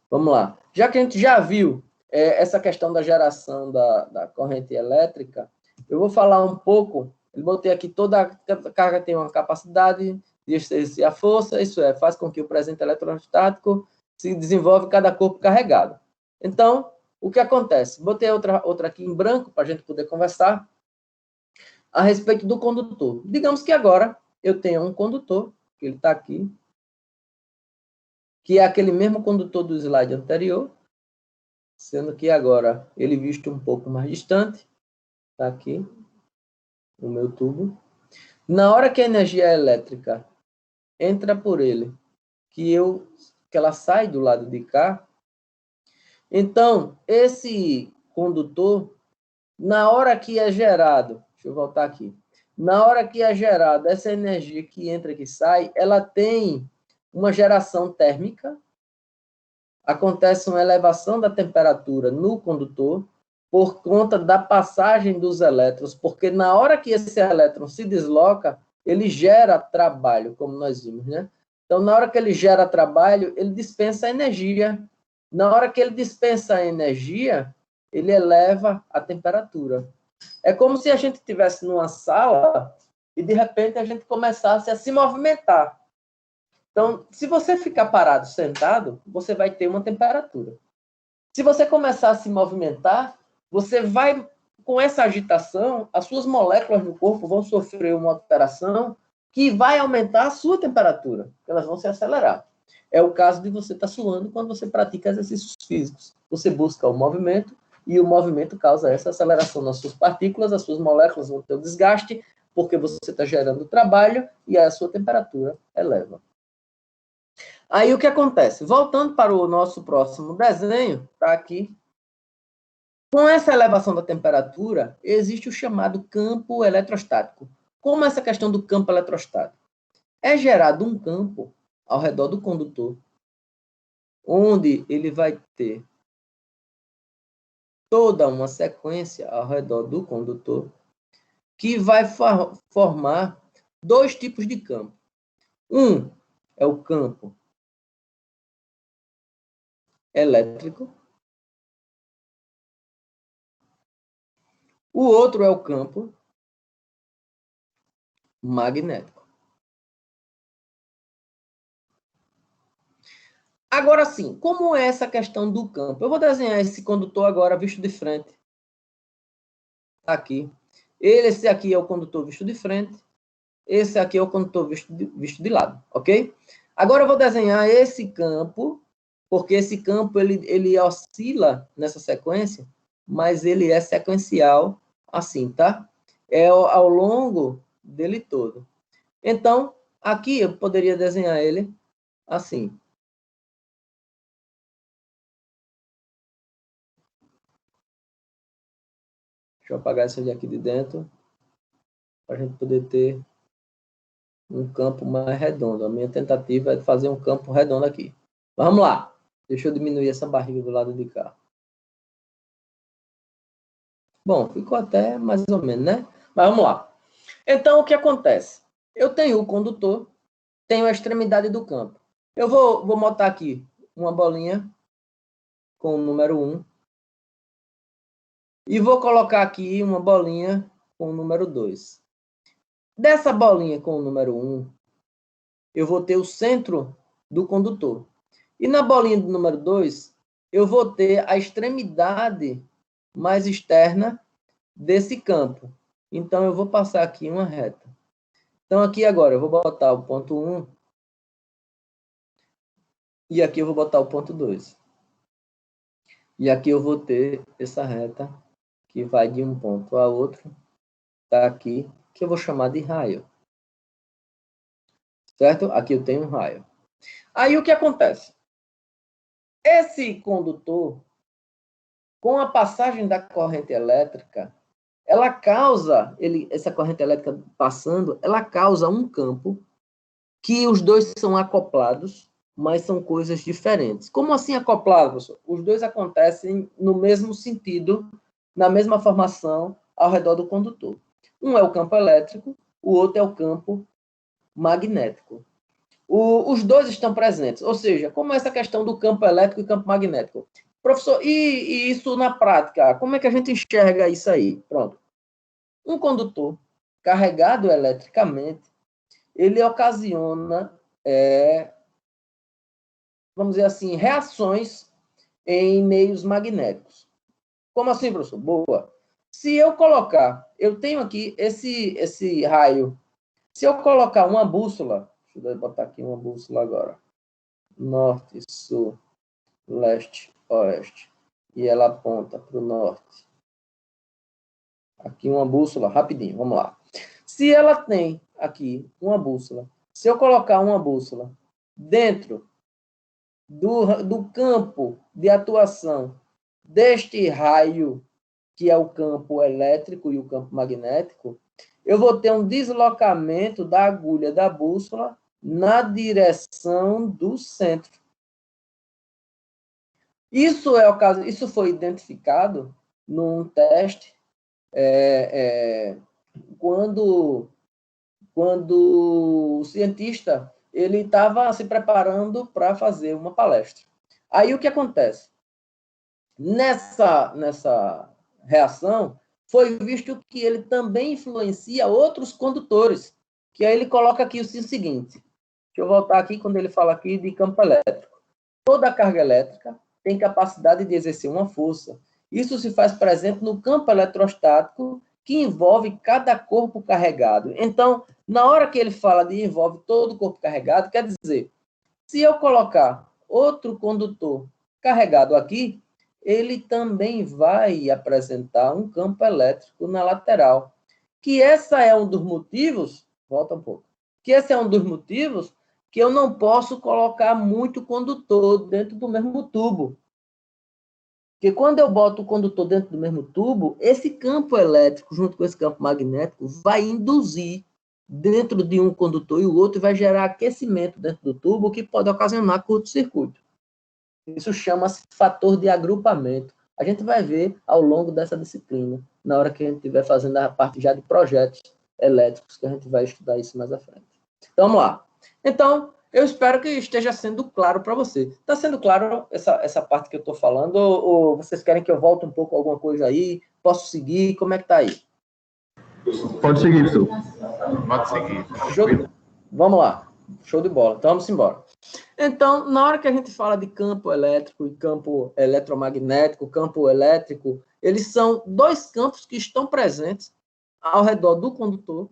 Vamos lá. Já que a gente já viu essa questão da geração da corrente elétrica, eu vou falar um pouco. Eu botei aqui toda a carga tem uma capacidade de exercer a força, isso faz com que o presente eletrostático se desenvolva cada corpo carregado. Então, o que acontece? Botei outra aqui em branco para a gente poder conversar a respeito do condutor. Digamos que agora eu tenho um condutor, que ele está aqui, que é aquele mesmo condutor do slide anterior, sendo que agora ele visto um pouco mais distante, está aqui, o meu tubo. Na hora que a energia elétrica entra por ele, que ela sai do lado de cá, então, esse condutor, na hora que é gerado, deixa eu voltar aqui, na hora que é gerada essa energia que entra e que sai, ela tem uma geração térmica, acontece uma elevação da temperatura no condutor por conta da passagem dos elétrons, porque na hora que esse elétron se desloca, ele gera trabalho, como nós vimos, né? Então, na hora que ele gera trabalho, ele dispensa energia. Na hora que ele dispensa a energia, ele eleva a temperatura. É como se a gente estivesse numa sala e, de repente, a gente começasse a se movimentar. Então, se você ficar parado, sentado, você vai ter uma temperatura. Se você começar a se movimentar, você vai, com essa agitação, as suas moléculas no corpo vão sofrer uma alteração que vai aumentar a sua temperatura, elas vão se acelerar. É o caso de você estar suando quando você pratica exercícios físicos. Você busca o movimento e o movimento causa essa aceleração nas suas partículas, as suas moléculas vão ter o desgaste, porque você está gerando trabalho e a sua temperatura eleva. Aí o que acontece? Voltando para o nosso próximo desenho, está aqui. Com essa elevação da temperatura, existe o chamado campo eletrostático. Como essa questão do campo eletrostático? É gerado um campo ao redor do condutor, onde ele vai ter toda uma sequência ao redor do condutor, que vai formar dois tipos de campo. Um é o campo elétrico, o outro é o campo magnético. Agora sim, como é essa questão do campo? Eu vou desenhar esse condutor agora visto de frente. Aqui. Esse aqui é o condutor visto de frente. Esse aqui é o condutor visto de lado, ok? Agora eu vou desenhar esse campo, porque esse campo ele oscila nessa sequência, mas ele é sequencial assim, tá? É ao longo dele todo. Então, aqui eu poderia desenhar ele assim. Deixa eu apagar isso aqui de dentro, para a gente poder ter um campo mais redondo. A minha tentativa é fazer um campo redondo aqui. Vamos lá. Deixa eu diminuir essa barriga do lado de cá. Bom, ficou até mais ou menos, né? Mas vamos lá. Então, o que acontece? Eu tenho o condutor, tenho a extremidade do campo. Eu vou botar aqui uma bolinha com o número 1. E vou colocar aqui uma bolinha com o número 2. Dessa bolinha com o número 1, eu vou ter o centro do condutor. E na bolinha do número 2, eu vou ter a extremidade mais externa desse campo. Então, eu vou passar aqui uma reta. Então, aqui agora, eu vou botar o ponto 1. E aqui eu vou botar o ponto 2. E aqui eu vou ter essa reta que vai de um ponto a outro. Está aqui, que eu vou chamar de raio. Certo? Aqui eu tenho um raio. Aí, o que acontece? Esse condutor, com a passagem da corrente elétrica, ela causa, essa corrente elétrica passando, ela causa um campo que os dois são acoplados, mas são coisas diferentes. Como assim acoplados? Os dois acontecem no mesmo sentido, na mesma formação ao redor do condutor. Um é o campo elétrico, o outro é o campo magnético. Os dois estão presentes, ou seja, como é essa questão do campo elétrico e campo magnético? Professor, e isso na prática, como é que a gente enxerga isso aí? Pronto. Um condutor carregado eletricamente, ele ocasiona, vamos dizer assim, reações em meios magnéticos. Como assim, professor? Boa. Se eu colocar, eu tenho aqui esse raio, se eu colocar uma bússola, deixa eu botar aqui uma bússola agora, norte, sul, leste, oeste, e ela aponta para o norte. Aqui uma bússola, rapidinho, vamos lá. Se ela tem aqui uma bússola, se eu colocar uma bússola dentro do campo de atuação deste raio, que é o campo elétrico e o campo magnético, eu vou ter um deslocamento da agulha da bússola na direção do centro. Isso foi identificado num teste quando o cientista ele estava se preparando para fazer uma palestra. Aí o que acontece? Nessa reação, foi visto que ele também influencia outros condutores, que aí ele coloca aqui o seguinte, eu voltar aqui quando ele fala aqui de campo elétrico. Toda carga elétrica tem capacidade de exercer uma força. Isso se faz presente no campo eletrostático, que envolve cada corpo carregado. Então, na hora que ele fala de envolve todo o corpo carregado, quer dizer, se eu colocar outro condutor carregado aqui, ele também vai apresentar um campo elétrico na lateral. Que essa é um dos motivos, volta um pouco, que esse é um dos motivos que eu não posso colocar muito condutor dentro do mesmo tubo. Porque quando eu boto o condutor dentro do mesmo tubo, esse campo elétrico, junto com esse campo magnético, vai induzir dentro de um condutor e o outro, e vai gerar aquecimento dentro do tubo, que pode ocasionar curto-circuito. Isso chama-se fator de agrupamento. A gente vai ver ao longo dessa disciplina, na hora que a gente estiver fazendo a parte já de projetos elétricos, que a gente vai estudar isso mais à frente. Então, vamos lá. Então, eu espero que esteja sendo claro para você. Está sendo claro essa parte que eu estou falando? Ou vocês querem que eu volte um pouco alguma coisa aí? Posso seguir? Como é que está aí? Pode seguir, professor. Pode seguir. Vamos lá. Show de bola. Então, vamos embora. Então, na hora que a gente fala de campo elétrico e campo eletromagnético, campo elétrico, eles são dois campos que estão presentes ao redor do condutor.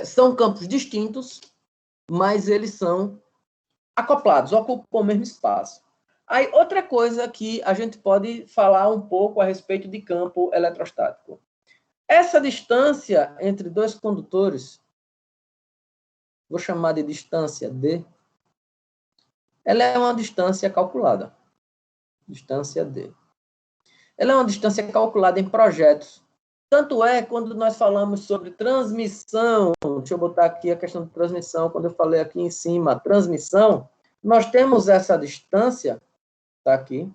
São campos distintos, mas eles são acoplados, ocupam o mesmo espaço. Aí, outra coisa que a gente pode falar um pouco a respeito de campo eletrostático. Essa distância entre dois condutores, vou chamar de distância D, ela é uma distância calculada. Distância D. Ela é uma distância calculada em projetos. Tanto é, quando nós falamos sobre transmissão, deixa eu botar aqui a questão de transmissão, quando eu falei aqui em cima, transmissão, nós temos essa distância, tá aqui,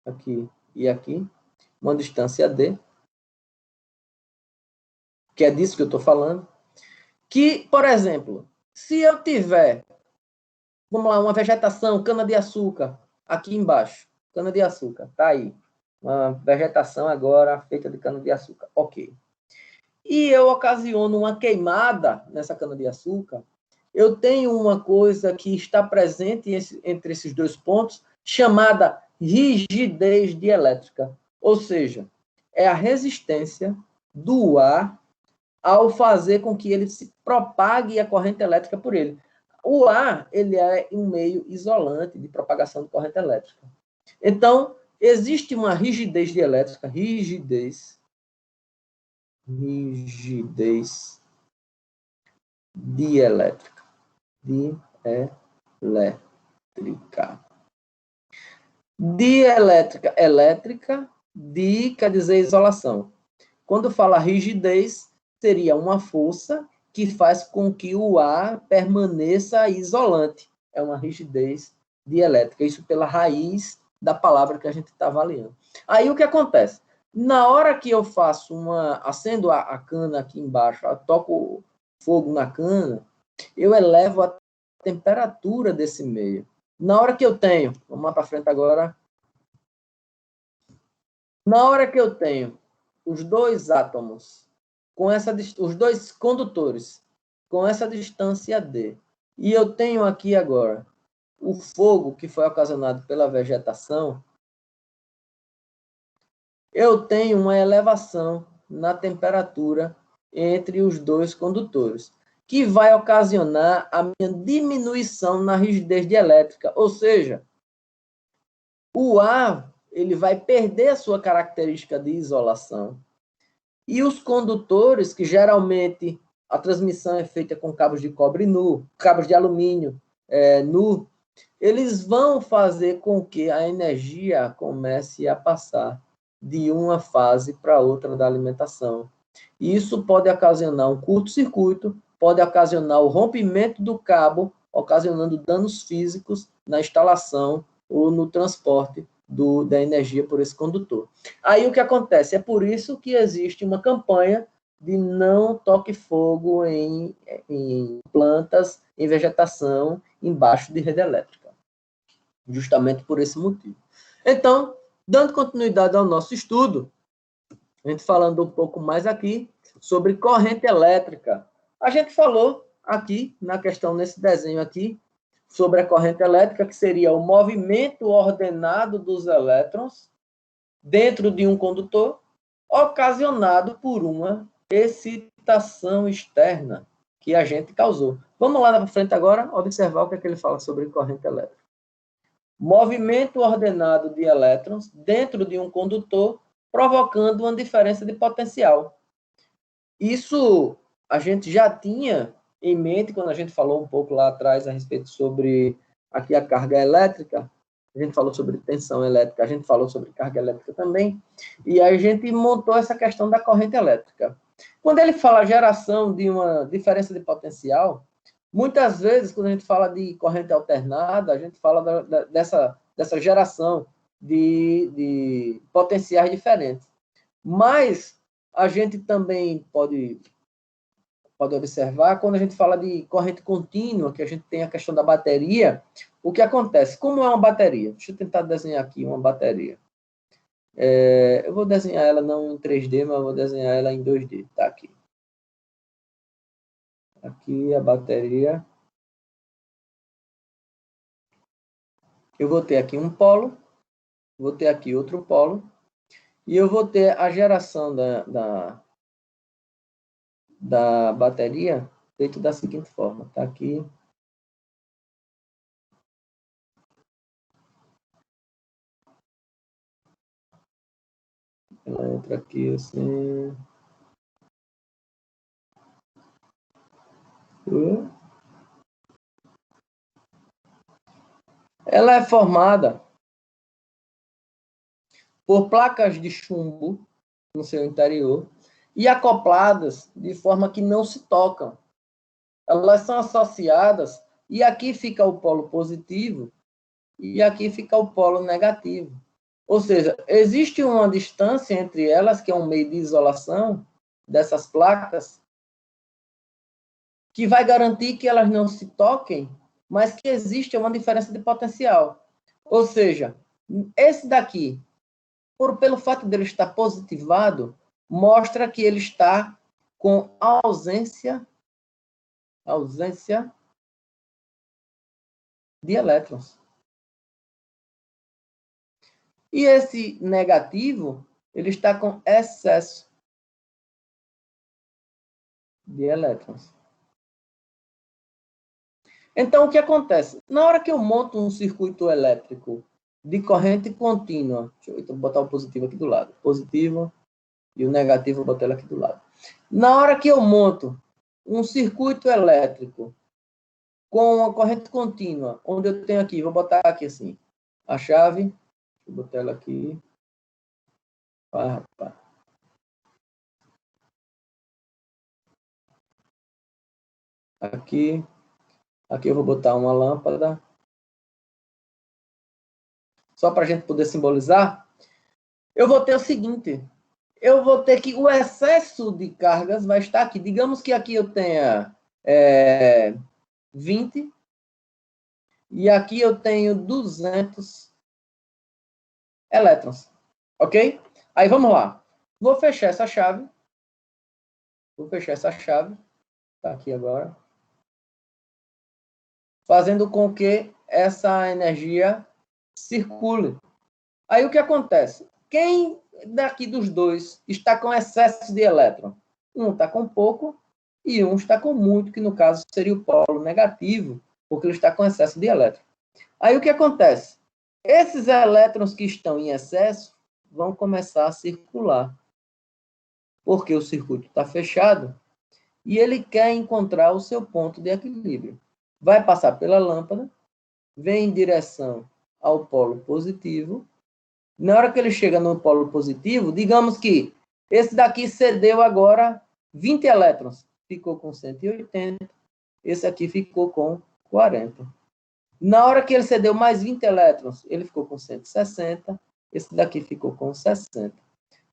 aqui e aqui, uma distância D, que é disso que eu estou falando, que, por exemplo, se eu tiver, vamos lá, uma vegetação, cana-de-açúcar, aqui embaixo, cana-de-açúcar, tá aí, uma vegetação agora feita de cana-de-açúcar, ok. E eu ocasiono uma queimada nessa cana-de-açúcar, eu tenho uma coisa que está presente entre esses dois pontos, chamada rigidez dielétrica, ou seja, é a resistência do ar ao fazer com que ele se propague a corrente elétrica por ele. O ar, ele é um meio isolante de propagação de corrente elétrica. Então, existe uma rigidez dielétrica, rigidez dielétrica. Dielétrica, elétrica, di quer dizer isolação. Quando fala rigidez, seria uma força que faz com que o ar permaneça isolante. É uma rigidez dielétrica. Isso pela raiz da palavra que a gente está avaliando. Aí o que acontece? Na hora que eu faço acendo a cana aqui embaixo, eu toco fogo na cana, eu elevo a temperatura desse meio. Na hora que eu tenho, vamos lá para frente agora. Na hora que eu tenho os dois átomos, os dois condutores, com essa distância D, e eu tenho aqui agora o fogo que foi ocasionado pela vegetação, eu tenho uma elevação na temperatura entre os dois condutores, que vai ocasionar a minha diminuição na rigidez dielétrica, ou seja, o ar ele vai perder a sua característica de isolação. E os condutores, que geralmente a transmissão é feita com cabos de cobre nu, cabos de alumínio nu, eles vão fazer com que a energia comece a passar de uma fase para outra da alimentação. E isso pode ocasionar um curto-circuito, pode ocasionar o rompimento do cabo, ocasionando danos físicos na instalação ou no transporte da energia por esse condutor. Aí o que acontece? É por isso que existe uma campanha de não toque fogo em plantas, em vegetação, embaixo de rede elétrica. Justamente por esse motivo. Então, dando continuidade ao nosso estudo, a gente falando um pouco mais aqui sobre corrente elétrica. A gente falou aqui, na questão, nesse desenho aqui, sobre a corrente elétrica, que seria o movimento ordenado dos elétrons dentro de um condutor, ocasionado por uma excitação externa que a gente causou. Vamos lá na frente agora, observar o que é que ele fala sobre corrente elétrica. Movimento ordenado de elétrons dentro de um condutor, provocando uma diferença de potencial. Isso a gente já tinha em mente quando a gente falou um pouco lá atrás a respeito sobre aqui a carga elétrica. A gente falou sobre tensão elétrica, a gente falou sobre carga elétrica também, e aí a gente montou essa questão da corrente elétrica. Quando ele fala geração de uma diferença de potencial, muitas vezes, quando a gente fala de corrente alternada, a gente fala dessa geração de potenciais diferentes. Mas a gente também pode observar, quando a gente fala de corrente contínua, que a gente tem a questão da bateria, o que acontece? Como é uma bateria? Deixa eu tentar desenhar aqui uma bateria. Eu vou desenhar ela não em 3D, mas eu vou desenhar ela em 2D. Tá aqui. Aqui a bateria. Eu vou ter aqui um polo, vou ter aqui outro polo, e eu vou ter a geração da bateria feito da seguinte forma. Tá aqui. Ela entra aqui assim. Ela é formada por placas de chumbo no seu interior e acopladas de forma que não se tocam. Elas são associadas e aqui fica o polo positivo e aqui fica o polo negativo. Ou seja, existe uma distância entre elas, que é um meio de isolação dessas placas, que vai garantir que elas não se toquem, mas que existe uma diferença de potencial. Ou seja, esse daqui, pelo fato dele estar positivado, mostra que ele está com ausência de elétrons. E esse negativo, ele está com excesso de elétrons. Então, o que acontece? Na hora que eu monto um circuito elétrico de corrente contínua, deixa eu botar o positivo aqui do lado, positivo, e o negativo eu botar ele aqui do lado. Na hora que eu monto um circuito elétrico com uma corrente contínua, onde eu tenho aqui, vou botar aqui assim, a chave, vou botar ela aqui. Aqui eu vou botar uma lâmpada. Só para a gente poder simbolizar, eu vou ter o seguinte, eu vou ter que o excesso de cargas vai estar aqui. Digamos que aqui eu tenha 20 e aqui eu tenho 200 elétrons, ok? Aí vamos lá. Vou fechar essa chave. Tá aqui agora. Fazendo com que essa energia circule. Aí o que acontece? Quem daqui dos dois está com excesso de elétron? Um está com pouco e um está com muito, que no caso seria o polo negativo, porque ele está com excesso de elétron. Aí o que acontece? Esses elétrons que estão em excesso vão começar a circular, porque o circuito está fechado e ele quer encontrar o seu ponto de equilíbrio. Vai passar pela lâmpada, vem em direção ao polo positivo. Na hora que ele chega no polo positivo, digamos que esse daqui cedeu agora 20 elétrons, ficou com 180, esse aqui ficou com 40. Na hora que ele cedeu mais 20 elétrons, ele ficou com 160, esse daqui ficou com 60.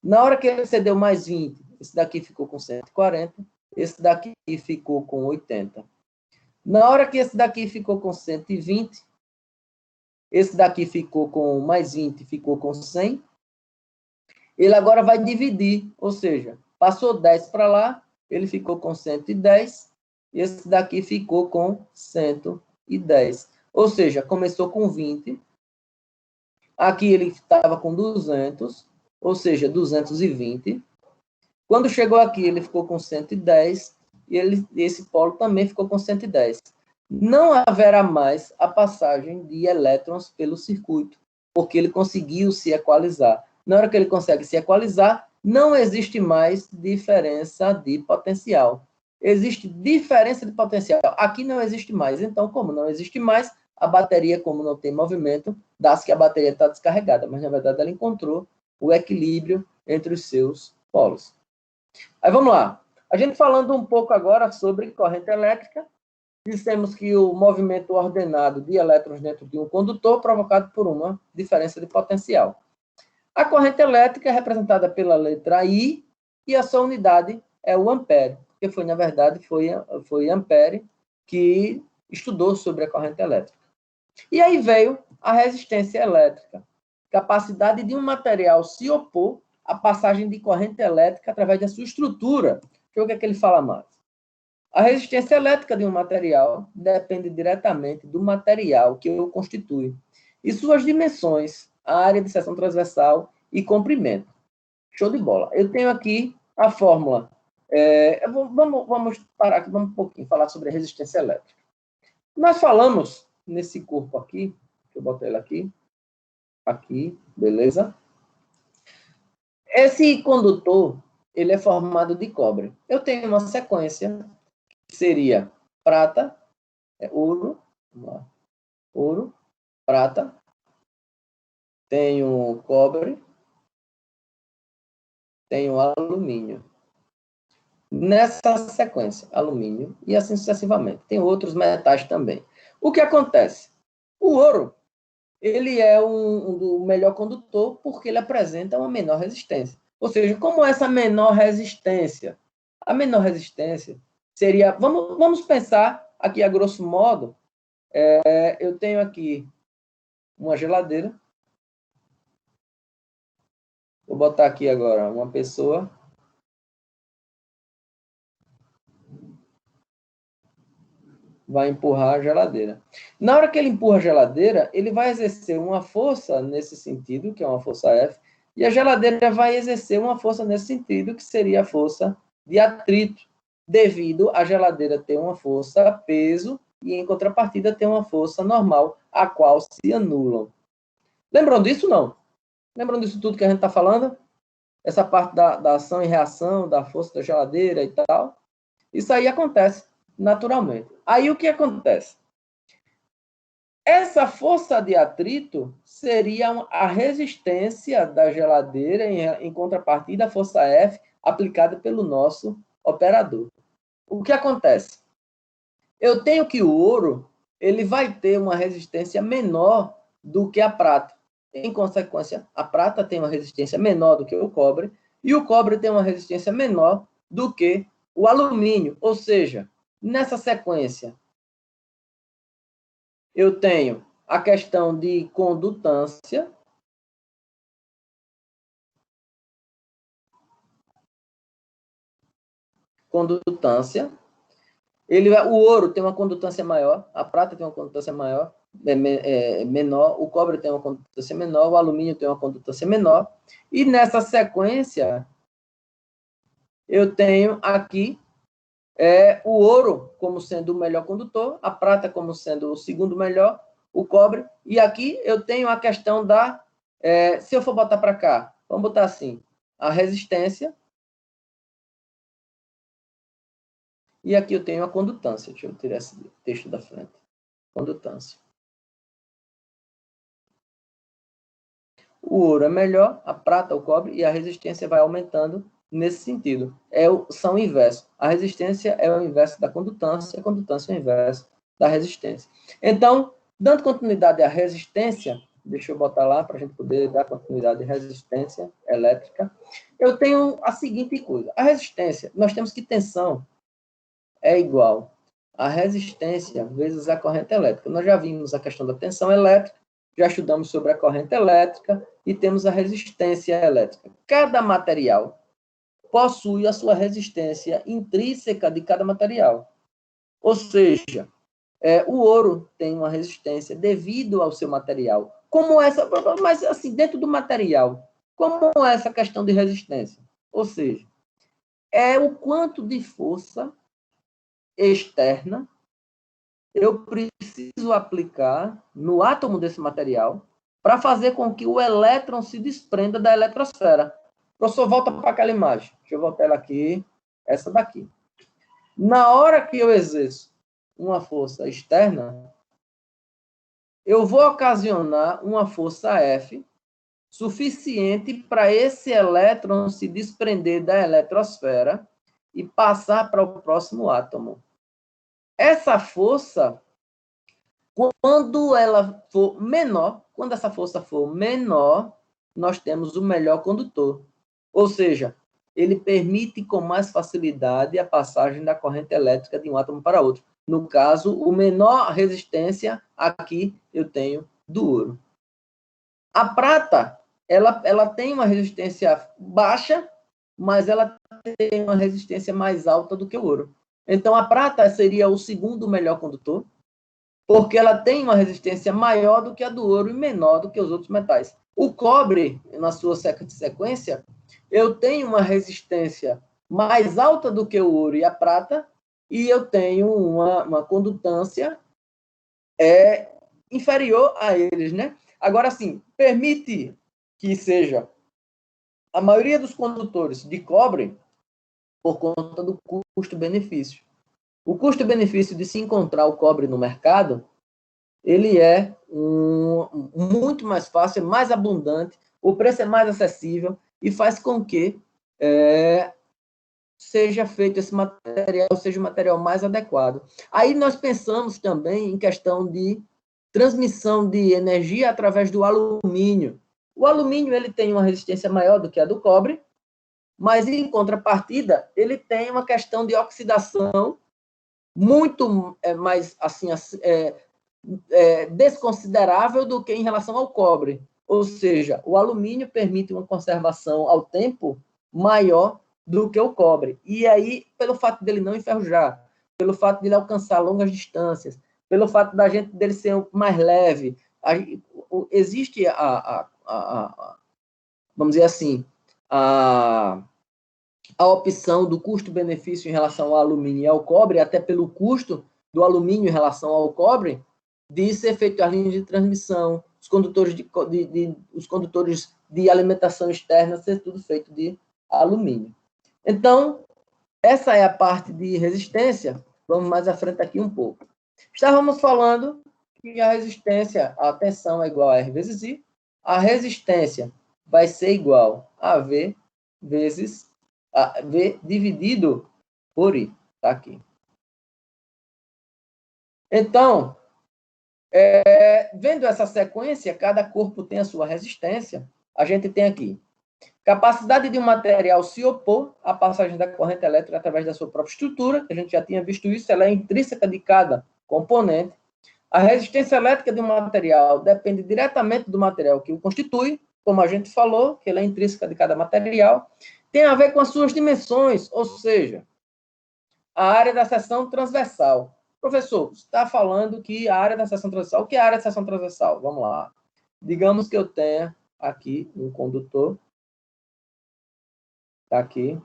Na hora que ele cedeu mais 20, esse daqui ficou com 140, esse daqui ficou com 80. Na hora que esse daqui ficou com 120, esse daqui ficou com mais 20, ficou com 100. Ele agora vai dividir, ou seja, passou 10 para lá, ele ficou com 110, e esse daqui ficou com 110. Ou seja, começou com 20, aqui ele estava com 200, ou seja, 220. Quando chegou aqui, ele ficou com 110, e esse polo também ficou com 110. Não haverá mais a passagem de elétrons pelo circuito, porque ele conseguiu se equalizar. Na hora que ele consegue se equalizar, não existe mais diferença de potencial. Existe diferença de potencial. Aqui não existe mais. Então, como não existe mais, a bateria, como não tem movimento, dá-se que a bateria está descarregada, mas, na verdade, ela encontrou o equilíbrio entre os seus polos. Aí, vamos lá. A gente falando um pouco agora sobre corrente elétrica, dissemos que o movimento ordenado de elétrons dentro de um condutor provocado por uma diferença de potencial. A corrente elétrica é representada pela letra I e a sua unidade é o ampere, porque foi, na verdade, foi Ampere que estudou sobre a corrente elétrica. E aí veio a resistência elétrica, capacidade de um material se opor à passagem de corrente elétrica através da sua estrutura. Deixa eu ver o que é que ele fala mais. A resistência elétrica de um material depende diretamente do material que o constitui e suas dimensões, a área de seção transversal e comprimento. Show de bola. Eu tenho aqui a fórmula. Vamos parar aqui, vamos um pouquinho falar sobre a resistência elétrica. Nós falamos nesse corpo aqui, deixa eu botar ele aqui, beleza? Esse condutor, ele é formado de cobre. Eu tenho uma sequência que seria prata, ouro, vamos lá, ouro, prata, tenho cobre, tenho alumínio. Nessa sequência, alumínio e assim sucessivamente. Tem outros metais também. O que acontece? O ouro, ele é do melhor condutor porque ele apresenta uma menor resistência. Ou seja, como essa menor resistência? A menor resistência seria... Vamos pensar aqui, a grosso modo, eu tenho aqui uma geladeira. Vou botar aqui agora uma pessoa. Vai empurrar a geladeira. Na hora que ele empurra a geladeira, ele vai exercer uma força nesse sentido, que é uma força F, e a geladeira vai exercer uma força nesse sentido, que seria a força de atrito, devido à geladeira ter uma força peso e, em contrapartida, ter uma força normal, a qual se anulam. Lembram disso, não? Lembram disso tudo que a gente está falando? Essa parte da ação e reação, da força da geladeira e tal? Isso aí acontece naturalmente. Aí o que acontece? Essa força de atrito seria a resistência da geladeira em contrapartida à força F aplicada pelo nosso operador. O que acontece? Eu tenho que o ouro ele vai ter uma resistência menor do que a prata. Em consequência, a prata tem uma resistência menor do que o cobre e o cobre tem uma resistência menor do que o alumínio. Ou seja, nessa sequência, eu tenho a questão de condutância. Condutância. O ouro tem uma condutância maior, a prata tem uma condutância maior, menor, o cobre tem uma condutância menor, o alumínio tem uma condutância menor. E nessa sequência, eu tenho aqui o ouro como sendo o melhor condutor, a prata como sendo o segundo melhor, o cobre, e aqui eu tenho a questão da... se eu for botar para cá, vamos botar assim, a resistência, e aqui eu tenho a condutância. Deixa eu tirar esse texto da frente. Condutância. O ouro é melhor, a prata, o cobre, e a resistência vai aumentando nesse sentido. São o inverso. A resistência é o inverso da condutância, a condutância é o inverso da resistência. Então, dando continuidade à resistência, deixa eu botar lá para a gente poder dar continuidade à resistência elétrica, eu tenho a seguinte coisa. A resistência, nós temos que tensão é igual a resistência vezes a corrente elétrica. Nós já vimos a questão da tensão elétrica, já estudamos sobre a corrente elétrica e temos a resistência elétrica. Cada material possui a sua resistência intrínseca de cada material. Ou seja, o ouro tem uma resistência devido ao seu material. Como essa, mas assim, dentro do material, como é essa questão de resistência? Ou seja, é o quanto de força externa eu preciso aplicar no átomo desse material para fazer com que o elétron se desprenda da eletrosfera. Professor, volta para aquela imagem. Deixa eu voltar ela aqui. Essa daqui. Na hora que eu exerço uma força externa, eu vou ocasionar uma força F suficiente para esse elétron se desprender da eletrosfera e passar para o próximo átomo. Essa força, quando ela for menor, quando essa força for menor, nós temos o melhor condutor. Ou seja, ele permite com mais facilidade a passagem da corrente elétrica de um átomo para outro. No caso, o menor resistência, aqui eu tenho do ouro. A prata, ela tem uma resistência baixa, mas ela tem uma resistência mais alta do que o ouro. Então, a prata seria o segundo melhor condutor, porque ela tem uma resistência maior do que a do ouro e menor do que os outros metais. O cobre, na sua sequência, eu tenho uma resistência mais alta do que o ouro e a prata, e eu tenho uma condutância inferior a eles, né? Agora, sim, permite que seja a maioria dos condutores de cobre por conta do custo-benefício. O custo-benefício de se encontrar o cobre no mercado, ele é muito mais fácil, é mais abundante, o preço é mais acessível e faz com que seja feito esse material, seja o material mais adequado. Aí nós pensamos também em questão de transmissão de energia através do alumínio. O alumínio ele tem uma resistência maior do que a do cobre, mas, em contrapartida, ele tem uma questão de oxidação muito mais assim, desconsiderável do que em relação ao cobre. Ou seja, o alumínio permite uma conservação ao tempo maior do que o cobre. E aí, pelo fato dele não enferrujar, pelo fato de ele alcançar longas distâncias, pelo fato dele ser mais leve, existe vamos dizer assim, a opção do custo-benefício em relação ao alumínio e ao cobre, até pelo custo do alumínio em relação ao cobre, de ser feito as linhas de transmissão, os condutores de alimentação externa, ser tudo feito de alumínio. Então, essa é a parte de resistência. Vamos mais à frente aqui um pouco. Estávamos falando que a resistência, a tensão é igual a R vezes I, a resistência vai ser igual a V vezes V dividido por I. Está aqui. Então, vendo essa sequência, cada corpo tem a sua resistência. A gente tem aqui capacidade de um material se opor à passagem da corrente elétrica através da sua própria estrutura, a gente já tinha visto isso, ela é intrínseca de cada componente. A resistência elétrica de um material depende diretamente do material que o constitui, como a gente falou, que ela é intrínseca de cada material. Tem a ver com as suas dimensões, ou seja, a área da seção transversal. Professor, você está falando que a área da seção transversal, o que é a área da seção transversal? Vamos lá. Digamos que eu tenha aqui um condutor, está aqui,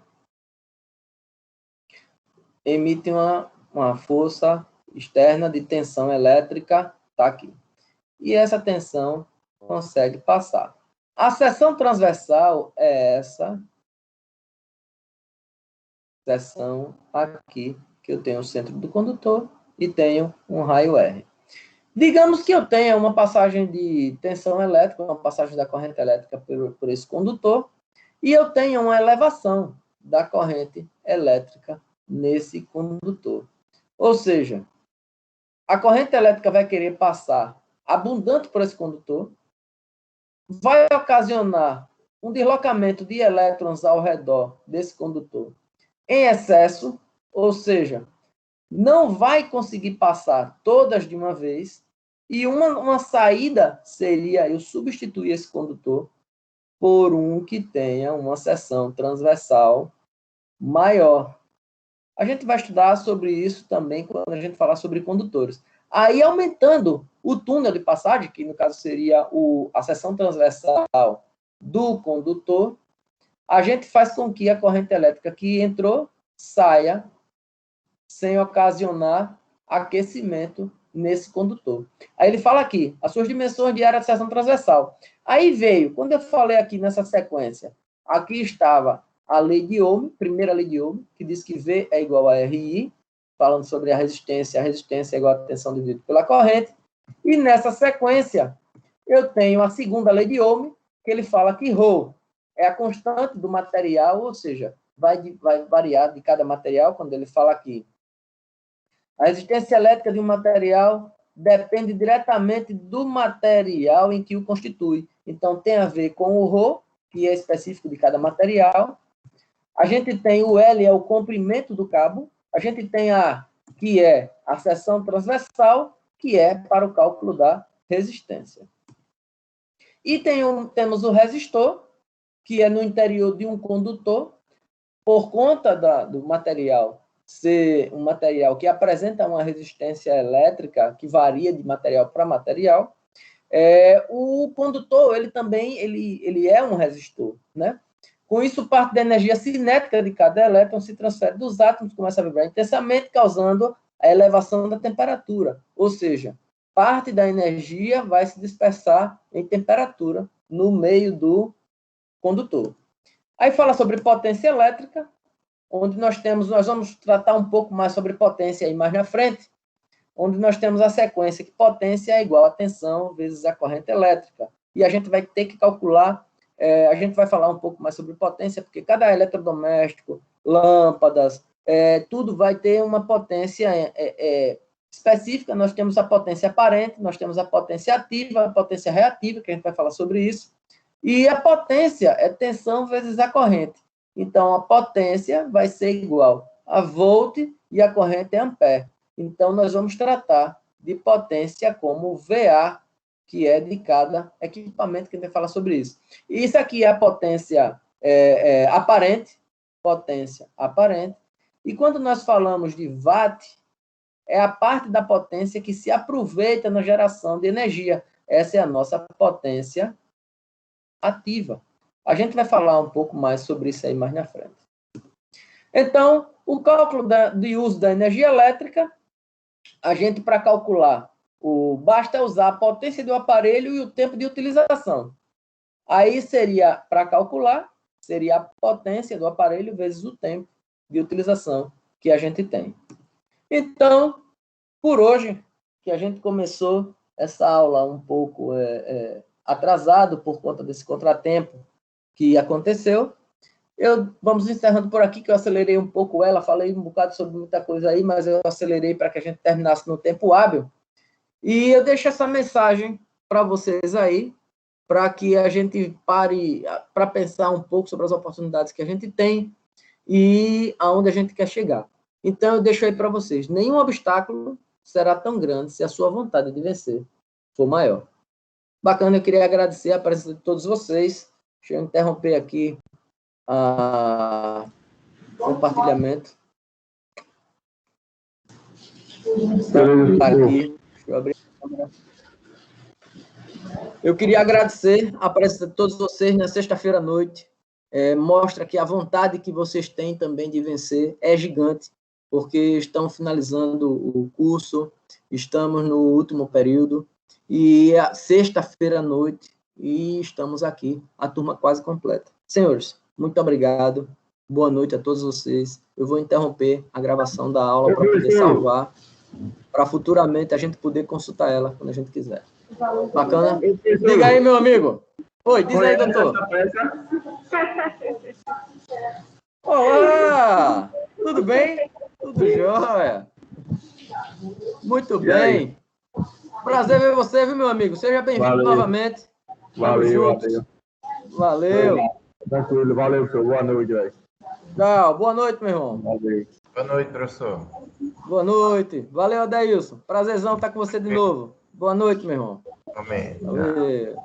emite uma força externa de tensão elétrica, está aqui. E essa tensão consegue passar. A seção transversal é essa seção aqui, que eu tenho o centro do condutor e tenho um raio R. Digamos que eu tenha uma passagem de tensão elétrica, uma passagem da corrente elétrica por esse condutor, e eu tenho uma elevação da corrente elétrica nesse condutor. Ou seja, a corrente elétrica vai querer passar abundante por esse condutor, vai ocasionar um deslocamento de elétrons ao redor desse condutor em excesso, ou seja, não vai conseguir passar todas de uma vez, e uma saída seria eu substituir esse condutor por um que tenha uma seção transversal maior. A gente vai estudar sobre isso também quando a gente falar sobre condutores. Aí, aumentando o túnel de passagem, que no caso seria a seção transversal do condutor, a gente faz com que a corrente elétrica que entrou saia sem ocasionar aquecimento nesse condutor. Aí ele fala aqui, as suas dimensões de área de seção transversal. Aí veio, quando eu falei aqui nessa sequência, aqui estava a lei de Ohm, primeira lei de Ohm, que diz que V é igual a RI, falando sobre a resistência é igual a tensão dividida pela corrente. E nessa sequência, eu tenho a segunda lei de Ohm, que ele fala que Rho é a constante do material, ou seja, vai variar de cada material, quando ele fala aqui. A resistência elétrica de um material depende diretamente do material em que o constitui. Então, tem a ver com o Rho, que é específico de cada material. A gente tem o L, é o comprimento do cabo. A gente tem a, que é a seção transversal, que é para o cálculo da resistência. E temos o resistor, que é no interior de um condutor, por conta do material ser um material que apresenta uma resistência elétrica que varia de material para material, o condutor, ele também ele é um resistor, né? Com isso, parte da energia cinética de cada elétron se transfere dos átomos, começa a vibrar intensamente, causando a elevação da temperatura. Ou seja, parte da energia vai se dispersar em temperatura no meio do condutor. Aí fala sobre potência elétrica, onde nós vamos tratar um pouco mais sobre potência aí mais na frente, onde nós temos a sequência que potência é igual a tensão vezes a corrente elétrica. E a gente vai ter que calcular, a gente vai falar um pouco mais sobre potência, porque cada eletrodoméstico, lâmpadas, tudo vai ter uma potência específica. Nós temos a potência aparente, nós temos a potência ativa, a potência reativa, que a gente vai falar sobre isso. E a potência é tensão vezes a corrente. Então, a potência vai ser igual a volt e a corrente é ampere. Então, nós vamos tratar de potência como VA, que é de cada equipamento, que a gente vai falar sobre isso. E isso aqui é a potência aparente, potência aparente. E quando nós falamos de watt, é a parte da potência que se aproveita na geração de energia. Essa é a nossa potência ativa. A gente vai falar um pouco mais sobre isso aí mais na frente. Então, o cálculo de uso da energia elétrica, a gente, para calcular, basta usar a potência do aparelho e o tempo de utilização. Aí seria, para calcular, seria a potência do aparelho vezes o tempo de utilização que a gente tem. Então, por hoje, que a gente começou essa aula um pouco atrasado por conta desse contratempo que aconteceu, vamos encerrando por aqui, que eu acelerei um pouco ela, falei um bocado sobre muita coisa aí, mas eu acelerei para que a gente terminasse no tempo hábil. E eu deixo essa mensagem para vocês aí, para que a gente pare para pensar um pouco sobre as oportunidades que a gente tem e aonde a gente quer chegar. Então, eu deixo aí para vocês. Nenhum obstáculo será tão grande se a sua vontade de vencer for maior. Bacana, eu queria agradecer a presença de todos vocês. Deixa eu interromper aqui o compartilhamento. Aqui. Deixa eu abrir a câmera. Eu queria agradecer a presença de todos vocês na sexta-feira à noite. Mostra que a vontade que vocês têm também de vencer é gigante, porque estão finalizando o curso, estamos no último período, e é sexta-feira à noite, e estamos aqui, a turma quase completa. Senhores, muito obrigado, boa noite a todos vocês. Eu vou interromper a gravação da aula para poder salvar, para futuramente a gente poder consultar ela quando a gente quiser. Bacana? Diga aí, meu amigo. Oi, diz aí, doutor. Olá! Tudo bem? Tudo jóia. Muito bem. Prazer ver você, viu, meu amigo? Seja bem-vindo novamente. Valeu. Valeu. Tranquilo, valeu, senhor. Boa noite, velho. Tchau. Boa noite, meu irmão. Valeu. Boa noite, professor. Boa noite. Valeu, Adeilson. Prazerzão estar com você de novo. Boa noite, meu irmão. Amém. Valeu.